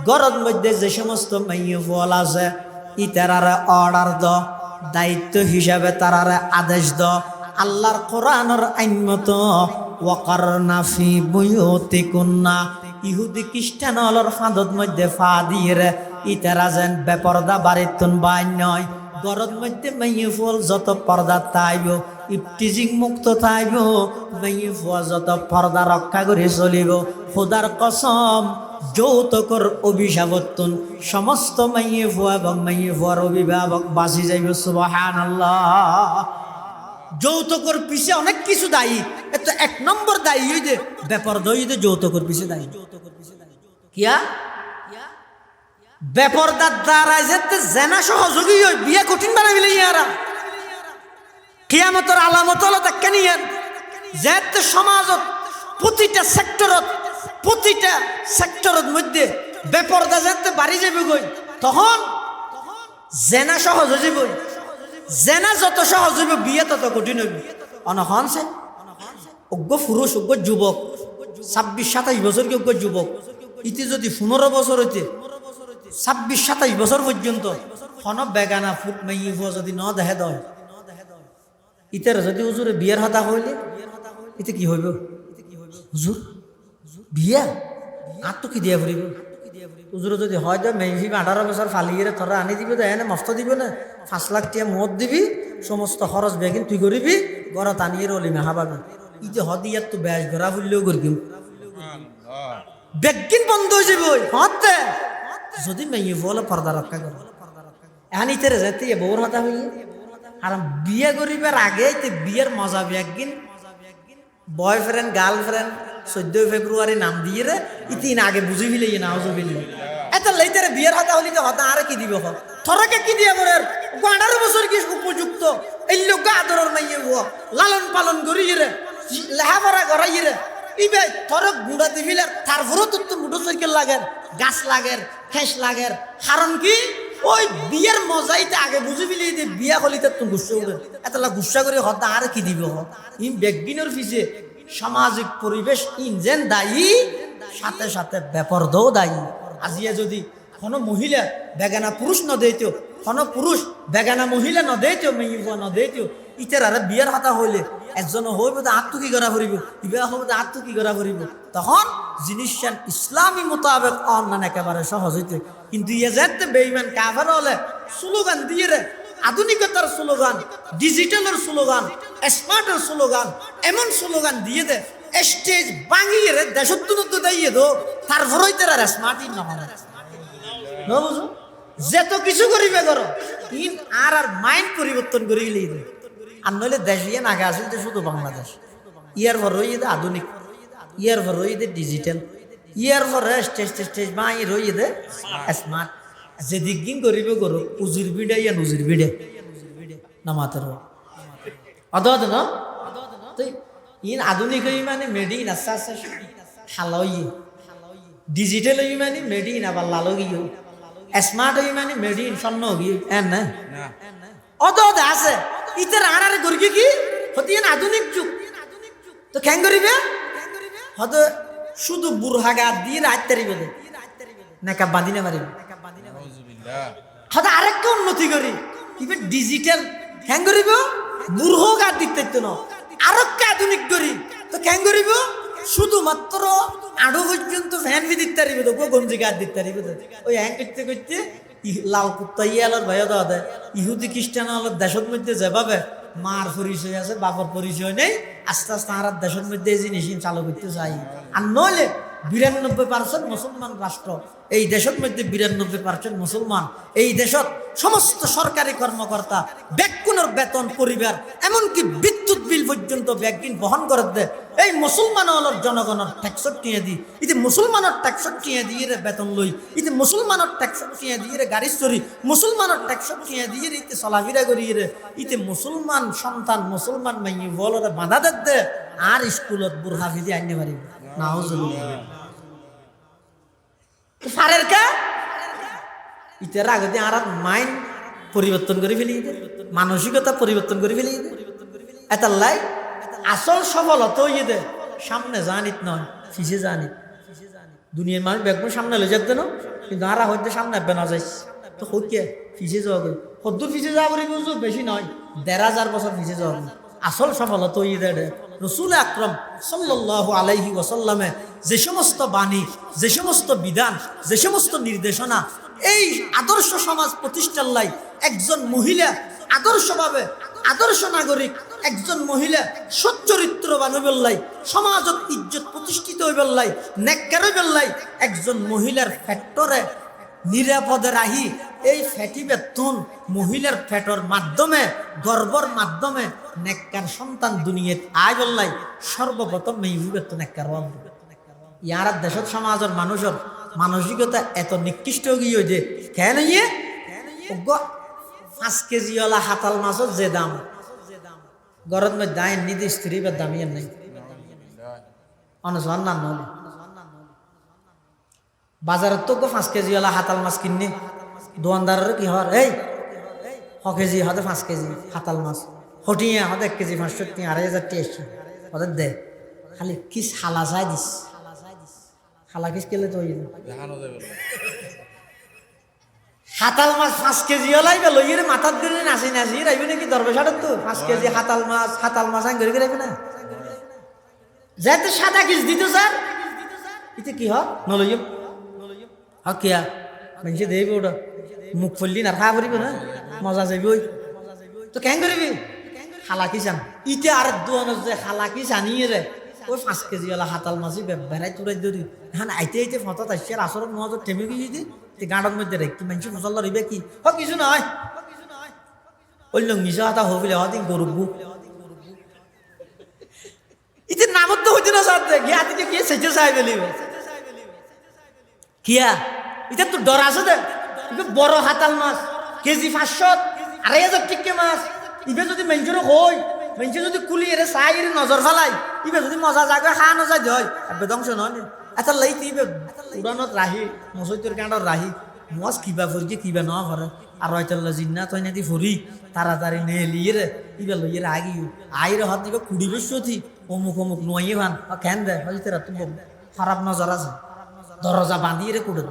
ঘরের মধ্যে যে সমস্ত মাইয়ে ফল আছে ইতারারে অর্ডার দ, দায়িত্ব হিসাবে তারারে আদেশ দ আল্লাহর কোরআনের আইন মতো ওয়াকারনা ফি বুয়ুতিকুন্না, ইহুদি খ্রিস্টান হলর ফাঁদত মধ্যে ফা দিয়ে ইতারা যেন বেপরদা বাড়িতুন বাইন নয়, ঘরের মধ্যে মাইয়ে ফল যত পর্দা তাইব, ইফটিজিং মুক্ত থাইব, মাইয়ে ফুয়া যত পর্দা রক্ষা করে চলিব। খোদার কসম যৌতুকর অভিশাপত্তুন সমস্ত মাইয়ে ফুয়া এবং মাইয়ে ফুয়ার অভিভাবক বাঁচি যাইব। সুবহানাল্লাহ। যৌতুকর পিছে অনেক কিছু দায়ী, এত এক নম্বর দায়ী হইতে বেপরদা হইতে যৌতুকর পিছে দায়ী। কিয়া বেপরদার দ্বারা যেতে জেনা সহযোগী হই বিয়ে কঠিন বানাই ফেলে ইয়ারা। কিয়ামতের আলামত হলো দেখে নিয়েন যেতে সমাজত প্রতিটা সেক্টরের মধ্যে বেপরদা যেতে বাড়ি যাবে গই, তখন জেনা সহজ হয়ে যাবে। জেনা যত সহজ হইবে বিয়ে তত কঠিন হইবে। অনহন সে অজ্ঞ পুরুষ, অজ্ঞ যুবক 26-27 বছর কি অজ্ঞ যুবক ইতি যদি 15 বছর হইতে 26-27 বছর পর্যন্ত কোনো বেগানা ফুট মাইয়ে যদি ন দেখে দয় ইতার যদি হুজুরে বিয়ের হতা হইলে এতে কি হইব? হুজুর বিয়া আর তো কি দিয়া ফুরিব? হুজুরে যদি হয় দেয় মেয়ে 18 বছর ফালিয়ে তোরা আনি দিবে দেয় না মস্ত দিবে না, 5 লাখ টাকা মদ দিবি, সমস্ত খরচ বেগিন তুই করিবি, ঘরত আনিয়ে অলিমা হাবাবি। ইতে হদিয়ার তো ব্যাস ঘরা ফুললেও করিম বেগিন বন্ধ হয়ে যাবে। হতে যদি মেয়ে বলে পর্দা রক্ষা করে এখন ইতারে যেতে বউর হতা হইলে আর বিয়ে করিবার আগে বিয়ের মজা একদিন বয়ফ্রেন্ড গার্লফ্রেন্ড 14 ফেব্রুয়ারি নাম দিয়ে রে ইতিন আগে বুঝি ফেলে নাওজবিল্লাহ। এত লেইতারে বিয়ের হতা হইলে হতা আর কি দিব থরকে কি দিয়া করে 18 বছর কি উপযুক্ত এই লোক আদরের মাইয়ে লালন পালন করি রে লেহাপড়া করাই রে ইবে থরক গুঁড়া দিবিলে তারপরও তো মোটরসাইকেল লাগের, গাছ লাগের, খেস লাগের। কারণ কি ওই বিয়ের মজাইতে আগে বুঝি ফেলি যে বিয়া হলিতে তো গুসা উঠে এতলা গুসা করে হতা আর কি দিব ইন বেগবিনের পিছে সামাজিক পরিবেশ ইনজেন দায়ী, সাথে সাথে বেপরদাও দায়ী। আজিয়া যদি কোনো মহিলা বেগানা পুরুষ ন দেইতো, কোনো পুরুষ বেগানা মহিলা ন দেইতো, মেয়ে ন দেইতো ইতার আর বিয়ের হতা হইলে একজন হইব তো আত্ম কি করা ফুরিব, ইবা হইব তো আত্ম কি করা ফুরিব। তখন জিনিসটা ইসলামী মোতাবেক অন্যান্য একেবারে সহজ হইতে। কিন্তু ইয়ে যেতে বেঈমান কাফের হলে স্লোগান দিয়ে রে আধুনিকতার স্লোগান, ডিজিটালের স্লোগান, স্মার্টের স্লোগান, এমন স্লোগান দিয়ে দে স্টেজ ভাঙিয়ে রে দেশত্ব দিয়ে দো তারপরেই তারা স্মার্টই নহলে বুঝো যেত কিছু করিবে করো ইন আর মাইন্ড পরিবর্তন করে গেলেই দে। আর নইলে দেশ ইয়ে নাগে আসলে তো শুধু বাংলাদেশ। ইয়ার পর রয়ে দে আধুনিক, ইয়ার পর রয়ে দে ডিজিটাল, ইয়ার পরে স্টেজ বাই রয়ে দে স্মার্ট। যেদিক দিন করিবে করো উজির বিডে ইয়া নজির বিডে না মাতের অদ ন ইন আধুনিক মানে মেডি ইন আস্তে আস্তে হালা হইয়ে ডিজিটাল হই মানে মেড ইন আবার লাল গিয়ে স্মার্ট হই মানে মেড ইন স্বর্ণ গিয়ে এন না অত আছে ইতে রানারে করি কি হতিয়ে না আধুনিক যুগ তো কেন করিবে হয়তো শুধু বুড়হা গা দিয়ে রাত তারিবে নাকা বাঁধি না পারিবে হয়তো আরেকটা উন্নতি করি ইবে ডিজিটাল কেন করিব বুড়হো গা দিতে না আরেকটা আধুনিক করি তো কেন করিব শুধুমাত্র আড়ো পর্যন্ত ফ্যান বি দিতে পারিবে তো গঞ্জি গা দিতে পারিবে ওই হ্যাং করতে করতে লাল কুত্তা ইয়ালোর ভয় দেওয়া দেয় ইহুদি খ্রিস্টান আলোর দেশের মধ্যে যেভাবে মার পরিচয় আছে বাবার পরিচয় নেই আস্তে আস্তে আর দেশের মধ্যে এই জিনিস চালু করতে চাই আর নইলে ৯২% মুসলমান রাষ্ট্র এই দেশের মধ্যে ৯২% মুসলমান এই দেশত সমস্ত সরকারি কর্মকর্তা ব্যাকুণের বেতন পরিবার এমনকি বিদ্যুৎ বিল পর্যন্ত ব্যাগিন বহন করে দেয় এই মুসলমান হলোর জনগণের ট্যাক্সত টিয়ে দিই ইতি মুসলমানের ট্যাক্সত টিয়ে দিয়ে বেতন লই ইতি মুসলমানের ট্যাক্সত টিয়ে দিয়ে গাড়ি চড়ি মুসলমানের ট্যাক্সত টিয়ে দিয়ে ইতি চলাফেরা করি ইতি মুসলমান সন্তান মুসলমান মাইয়ে বলরে বাধা দে আর স্কুলত বুরহা ভিদি আনতে পারিব নাউজুবিল্লাহ ফারের কা ইতার আগতে আর মাইন্ড পরিবর্তন করে ফেলি মানসিকতা পরিবর্তন করে ফেলি এটার লাই আসল সফলতা ইয়ে সামনে জানিত নয় ফিসে জানিত দুনিয়ার মানুষ ব্যাগমুন সামনে লয়ে যাক না কিন্তু আরা হইতে সামনে বেনা যাইস তো হইকে ফিসে যাওয়া সদ্দুর ফিসে যাওয়া বলি বেশি নয় ১,৫০০ বছর ফিসে যাওয়া আসল সফলতা ইয়ে দে রসুল আকরম সাল্লাল্লাহু আলাইহি ওয়াসাল্লামে যে সমস্ত বাণী যে সমস্ত বিধান যে সমস্ত নির্দেশনা এই আদর্শ সমাজ প্রতিষ্ঠার লাই একজন মহিলা আদর্শভাবে আদর্শ নাগরিক একজন মহিলা সচ্চরিত্রবান হইবার লাই সমাজত ইজ্জত প্রতিষ্ঠিত হইবার লাই নেককার হইবার লাই একজন মহিলার ফ্যাক্টরে নিরাপদে রাহি এই ফ্যাটি বেতন মহিলার ফ্যাটর মাধ্যমে গর্বর মাধ্যমে নেককার সন্তান দুনিয়াত আয় বললাই সর্বপ্রথম মেহবুব বেতন নেককার হওয়া ইয়ার দেশত সমাজের মানুষের মানসিকতা এত নিকৃষ্ট গিয়ে যে কেন ইয়ে 5 কেজিওয়ালা হাতাল মাছের যে দাম গরত মধ্যে আইন নিদি স্ত্রী বা দামি নাই অনুসরণ না নলে বাজারত তো 5 কেজিওয়ালা হাতাল মাছ কিনে দোকানদারের কি হর এই 6 কেজি হতে 5 কেজি হাতাল মাছ হটিয়ে হতে 1 কেজি 500 2,500 টেস্ট ওদের দে খালি কিস হালা চাই দিস হালা কিস কেলে তো হাতাল মাছ 5 কেজি হলাই গেল ইয়ে মাথার দিলে নাচি নাচি রাইবে নাকি দরবেশাটার তো 5 কেজি হাতাল মাছ আং করে রাখবে না যাতে সাদা কিস দিত স্যার ইতে কি হয় নলইম কিয়া মানুষে দেবে ওটা মুখ ফুললি না খা করিবে না মজা যাবি ওই তো কেন করিবি হালাকি চান ইতে আর দোয়ানোর যে হালাকি চানিয়ে রে ওই 5 কেজিওয়ালা হাতাল মাছি বেড়াই তুরাই ধরি হ্যাঁ আইতে ফটো আসছে আর আসর নজর টেমে গিয়ে দি গাঁডর মধ্যে রেখি মানুষ মশলা রইবে কি কিছু নয় অন্য মিশা হাতা হবিলে হদিন গরুবু ইতে নামত তো হইতে না সাথে গিয়া থেকে কে সেচে চাই বেলিব কিয়া এটা তো ডর আছে দে বড় হাতাল মাছ কেজি 500 2,500 টিকে মাছ ইবে যদি মেঞ্চুর হই মেঞ্চু যদি কুলি এরে চাই এর নজর ফেলাই ইবে যদি মজা জায়গা খাওয়ানো যায় হয় বেদংশ নয় এটা লাইতে ইবে উড়ানত রাহি মসজিদের কাঁডর রাহি মজ কিবা ফুরকি কিবা ন করে আর রয়তাল্লা জিন্না তই নাদি ফুরি তাড়াতাড়ি নে লিয়ে ইবে লইয়ে আগি আইরে হাত দিবে কুড়ি বসতি অমুক নয়ে ভান কেন দে হইতে রাত খারাপ নজর আছে দরজা বাঁধিয়ে রে কুড়ে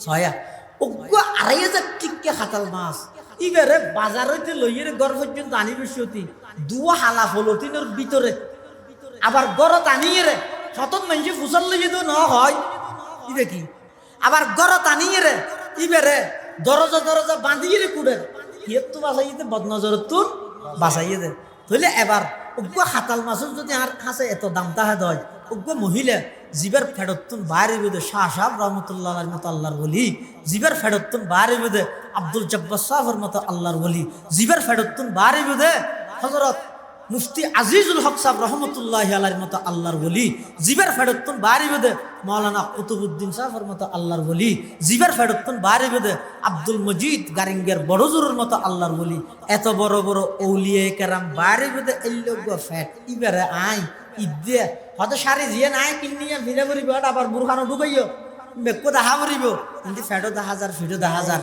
ছয়া ওগো 2,500 টিকে হাতাল মাছ ইবারে বাজার হইতে লইয়ে ঘর পর্যন্ত আনি বসতি দুয়া হালা ফলতিনের ভিতরে আবার গরত আনিয়ে রে সতত মানুষ ফুসল লইয়ে তো ন হয় ই দেখি আবার গরত আনিয়ে রে ইবারে দরজা বাঁধিয়ে রে কুড়ে হিয়ের তো বাঁচাইতে বদনজর তো বাঁচাইয়ে দে তাহলে এবার ওগো হাতাল মাছের যদি আর কাছে এত দাম তাহে দয় ওগো মহিলা জিবার ফেরতুন বাইরে বেদে শাহ সাহেব রহমতুল্লাহ মতো আল্লাহর বলি জিবার ফেরতুন বাইরে বেদে আব্দুল জব্বার সাহেবের মতো আল্লাহর বলি জিবার ফেরতুন বাইরে বেদে হযরত মুফতি আজিজুল হক সাহেব রহমতুল্লাহ আলাইহির মতো আল্লাহর বলি জিবার ফেরতুন বাইরে বেদে মৌলানা কুতুবুদ্দিন সাহেবের মতো আল্লাহর বলি, জিবার ফেরতন বাইরে বেদে আব্দুল মজিদ গারিঙ্গের বড় জোরের মতো আল্লাহর বলি, এত বড় বড় ঔলিয়ে কেরাম বাইরে বেদে এল্লোগ ফ্যাট ইবারে আই ঈদে হয়তো সারি জিয়ে নাই কিনিয়া ভিড়ে ভরিব আবার বুরখানো ঢুকাইও বেকো দেখা ভরিব কিন্তু ফ্যাটও 10,000 ফিটও 10,000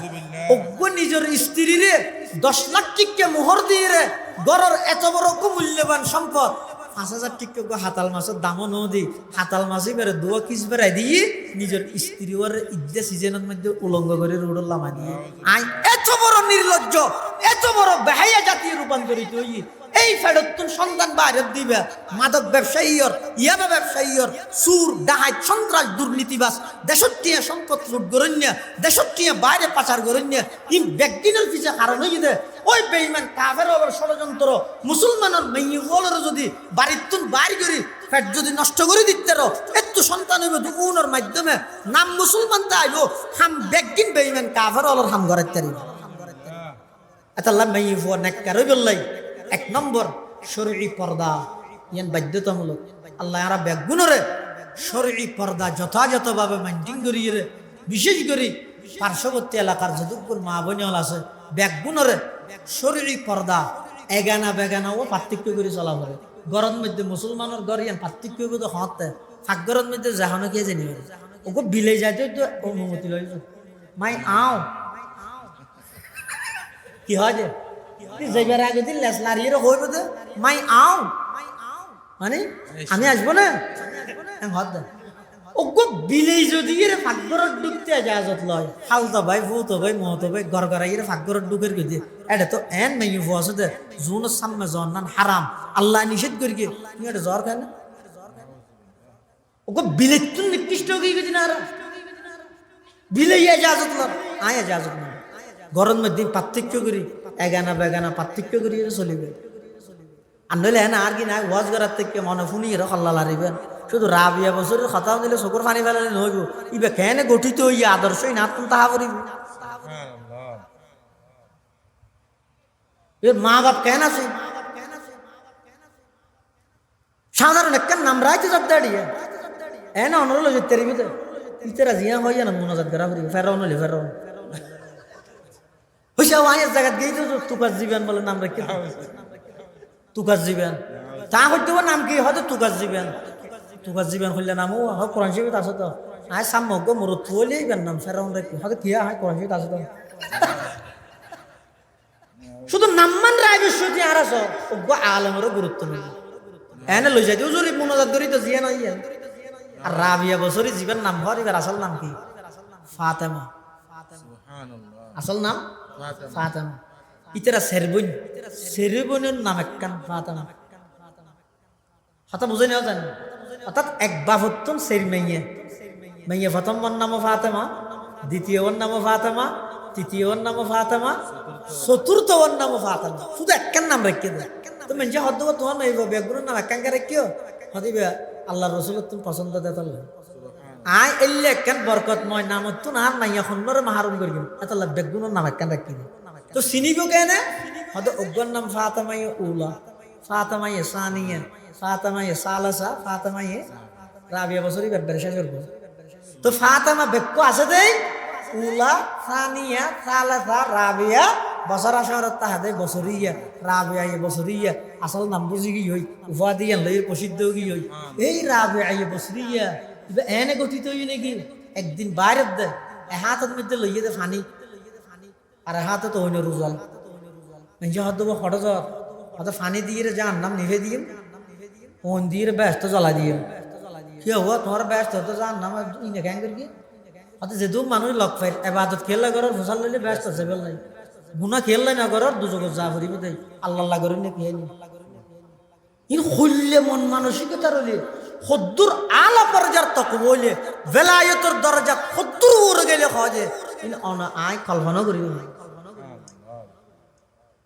অজ্ঞ নিজের স্ত্রীরে 10 লাখ টিকে মোহর দিয়ে রে গড়ের এত বড় মূল্যবান সম্পদ 5,000 টিকে হাতাল মাছের দামও ন দি হাতাল মাছই বেড়ে দুয়া কিস বেড়াই দিয়ে নিজের স্ত্রী ওর ঈদে সিজনের মধ্যে উলঙ্গ করে রোডের লামা দিয়ে আই এত বড় নির্লজ্জ এত বড় বেহাইয়া জাতীয় রূপান্তরিত হই এই ফেরতুন সন্তান বাইরে দিবে মাদক ব্যবসায়ীর ইয়াবা ব্যবসায়ীর সুর ডাহাত সন্ত্রাস দুর্নীতিবাস দেশটিয়া সম্পদ লুট গরণ্য দেশটিয়া বাইরে পাচার গরণ্য ইন ব্যক্তিনের পিছে কারণ হয়ে দে ওই বেঈমান কাফের ওর ষড়যন্ত্র মুসলমানের মেইয়ুলের যদি বাড়িতুন বাইরে করি ফেট যদি নষ্ট করে দিতে রো একটু সন্তান হইব দুগুনের মাধ্যমে নাম মুসলমান তা আইব হাম ব্যক্তিন বেঈমান কাফের ওর হাম ঘরে তারি আল্লাহ মেইয়ু নেককার হইবলাই 1 নম্বর শরঈ পর্দা ইয়ান বাধ্যতামূলক আল্লাহ আরা বেগুনরে শরঈ পর্দা যথাযথভাবে মেইনটেইন করিয়ে বিশেষ করে পার্শ্ববর্তী এলাকার যদুপুর মা বোনল আছে বেগুনরে শরঈ পর্দা এগানা বেগানা ও পার্থক্য করে চলা করে গরম মধ্যে মুসলমানের ঘর ইয়ান পার্থক্য তো হতে ফাঁকগরের মধ্যে যাহানো কে জানি ওকে বিলে যাইতে তো অনুমতি লইছ মাই আও কি হয় যে যাইবার আগে দিন লেস লারিয়ে হইব তো মাই আও মানে আমি আসবো না হদ ওগো বিলেই যদি এর ফাঁকগরত ঢুকতে এজাজত লয় হালতা ভাই ফুতো ভাই মহতো ভাই ঘর ঘরাই এর ফাঁকগরত ঢুকের গিয়ে এটা তো এন মেয়ে ফুয়াছে দে জুন সামনে জন্নান হারাম আল্লাহ নিষেধ করি গিয়ে তুমি এটা জ্বর খায় না ওগো বিলেই তুই নিকৃষ্ট হয়ে গেছি না বিলেই এজাজত লয় আয় এজাজত না গরম মধ্যে পার্থক্য করি এগানা বেগানা পার্থক্য করি চলিবে আর নইলে হ্যাঁ আর কি না ওয়াজ করার থেকে মনে শুনি এরা হল্লা লারিবেন শুধু রাবিয়া বছরের কথা দিলে চকুর পানি ফেলালে নহইব ইবে কেনে গঠিত হইয়া আদর্শই না তুমি তাহা করিব এর মা বাপ কেন আছে সাধারণ একখান নাম রাইতে যাব দাঁড়িয়ে এনে অনুরোধ যেতে রিবিতে ইতেরা জিয়া হইয়া না মনোজাত করা করিব ফেরাও নলে ফেরাও হইসা ওয়াইয়ের জায়গা গিয়ে তো তুকাস জীবন বলে নাম রেখে তুকাস জীবন তা হইতে নাম কি হয়তো তুকাস জীবন হইলে নাম ও কোরআন শরীফ আছে তো আয় সাম্য গো মোর তুলে ইবেন নাম ফেরাউন রেখে হয়তো কি হয় কোরআন শরীফ আছে তো শুধু নামমান রায় বিশ্বতি আর আস গো আলমেরও গুরুত্ব নেই এনে লই যাইতে জরুরি মনোজাত করি তো জিয়া নই আর রাবিয়া বছরই জীবন নাম হর এবার আসল নাম কি ফাতেমা আসল নাম ফাতেমা ইতারা সেরবনের নাম একখান ফাতেমা হাতা বুঝে নেওয়া জানি অর্থাৎ এক বাফত্তন সের মেয়ে প্রথম নাম ফাতেমা দ্বিতীয় নাম ফাতেমা তৃতীয় নাম ফাতেমা চতুর্থ নাম ফাতেমা শুধু একখান নাম রেখে দেয় তো মেয়ে হদ তোমার মেয়ে বেগুনের নাম একখান রেখিও হদিবে আল্লাহ রসুলের তুমি পছন্দ দে তাহলে আয় এলে একখান বরকতময় নাম তুন আর মাইয়া খন্নরে মাহারুম করি এতলা বেগুনের নাম একখান রাখি তো চিনিব কেনে হয়তো অজ্ঞর নাম ফাতেমাই উলা ফাতেমাই সানিয়া ফাতেমাই সালাসা ফাতেমাই রাবিয়া বছরই বেড়ে শেষ করবো তো ফাতেমা বেক্য আছে দেই উলা সানিয়া সালাসা রাবিয়া বছরা শহরত তাহাদে বছরিয়া রাবিয়া বছরিয়া আসল নাম বুঝি কি হই উপাধি লইয়ের প্রসিদ্ধ কি হই এই রাবিয়া বছরিয়া এনে গঠিত হই নাকি একদিন বাইরে দে হাতের মধ্যে লইয়ে দে ফানি আর হাতে তো হইন রুজাল নিজে হাত দেবো হঠাৎ হয়তো ফানি দিয়ে যান নাম নিভে দিম ওন দিয়ে ব্যস্ত জ্বালা দিয়ে কি হবো তোমার ব্যস্ত হতো যান নাম ইনে ক্যাং করি হয়তো যেহেতু মানুষ লগ পাই এবাদত খেললে করার ফসল লইলে ব্যস্ত আছে বেল নাই গুণা খেললে না করার দুজক যা করিব তাই আল্লাহ করেন না কি ইন হইলে মন মানসিকতা রইলে সদ্দুর আলা পর্যার তক বইলে বেলায়তর দরজা সদ্দুর উড়ে গেলে খোঁজে ইন অনা আয় কল্পনা করিব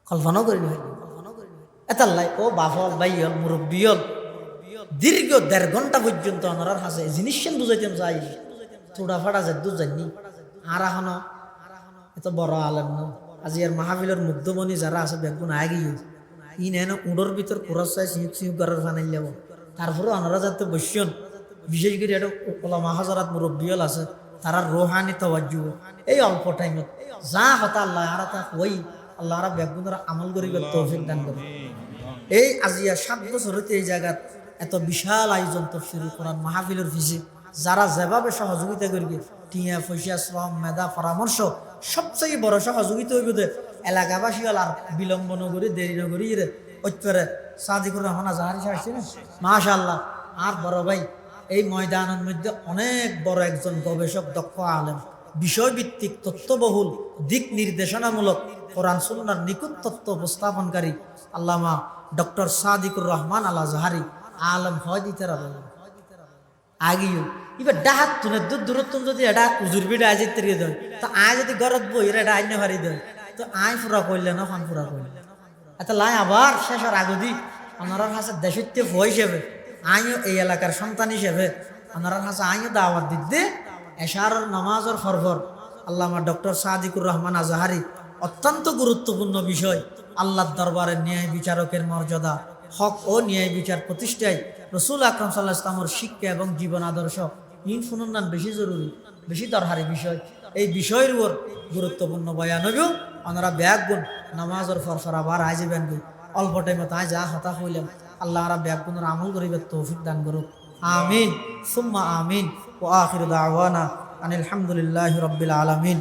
কল্পনা করি এতাল্লাই ও বাফল বাইল মুরব্বিয়ল দীর্ঘ 1.5 ঘন্টা পর্যন্ত ওনার হাসে জিনিস বুঝাইতাম যাই থোড়া ফাড়া যেদু জানি আর এখনো এত বড় আলেম না আজি আর মাহফিলের মুগ্ধমণি যারা আছে বেগুন আগে ইন এনে উড়োর ভিতর কুরস চাই সিঁক সিঁক করার ফানাই যাব তারপরে ওনারা যাতে বসছেন বিশেষ করে এটা ওলামা হাজারাত মুরব্বিয়ল আছে তারা রোহানি তাওয়াজ্জু এই অল্প টাইমত যা হতা আল্লাহ আর তা হই আল্লাহ আর ব্যাগুনরা আমল করিবে তৌফিক দান করে। এই আজিয়া 7 বছর হইতে এই জায়গাত এত বিশাল আয়োজন তফসিরুল কোরআন মাহফিলের ফিসে যারা যেভাবে সহযোগিতা করবে টিয়া পয়সা শ্রম মেধা পরামর্শ সবচেয়ে বড় সহযোগিতা হইব যে এলাকাবাসী আর বিলম্ব নগরী দেরি নগরী ঐত্তরে সাদিকুর রহমান আজহারি আসছে না মাশাআল্লাহ। আর বড় ভাই এই ময়দানের মধ্যে অনেক বড় একজন গবেষক দক্ষ আলেম বিষয়ভিত্তিক তথ্যবহুল দিক নির্দেশনামূলক কোরআন সুন্নাহর নিখুঁত তথ্য উপস্থাপনকারী আল্লামা ডক্টর সাদিকুর রহমান আল আজহারি আলম হয় দিতে আগেও এবার ডাহাত তুলে দূরত্ব যদি এটা উজুর বিটা আজ তেরিয়ে দেয় তো আয় যদি গরত বই এটা আইনে ভারি দেয় তো আয় পুরা করলে না খান পুরা করলে এত লাই আবার শেষের আগদি ওনার কাছে দেশত্ব ভয় হিসেবে আইও এই এলাকার সন্তান হিসেবে ওনার কাছে আইও দাওয়াত দিতে এশার নামাজের ফরফর আল্লামা ডক্টর সাদিকুর রহমান আজহারি অত্যন্ত গুরুত্বপূর্ণ বিষয় আল্লাহর দরবারের ন্যায় বিচারকের মর্যাদা হক ও ন্যায় বিচার প্রতিষ্ঠায় রসুল আকরাম সাল্লাল্লাহু আলাইহি ওয়াসাল্লামের শিক্ষা এবং জীবন আদর্শ ইন শুনুন বেশি জরুরি বেশি দরকারি বিষয়। এই বিষয়ের উপর গুরুত্বপূর্ণ বয়ান হইব ওনারা ব্যাগ গুণ নামাজের ফরফর আবার আয় যাবেন অল্প টাইমে তাই যা হতা হইলাম আল্লাহ আর ব্যাগ গুণের আমল করিবে তৌফিক দান করুক আমিন সুম্মা আমিন ওয়া আখিরু দাওয়ানা আনিল হামদুলিল্লাহি রাব্বিল আলামিন।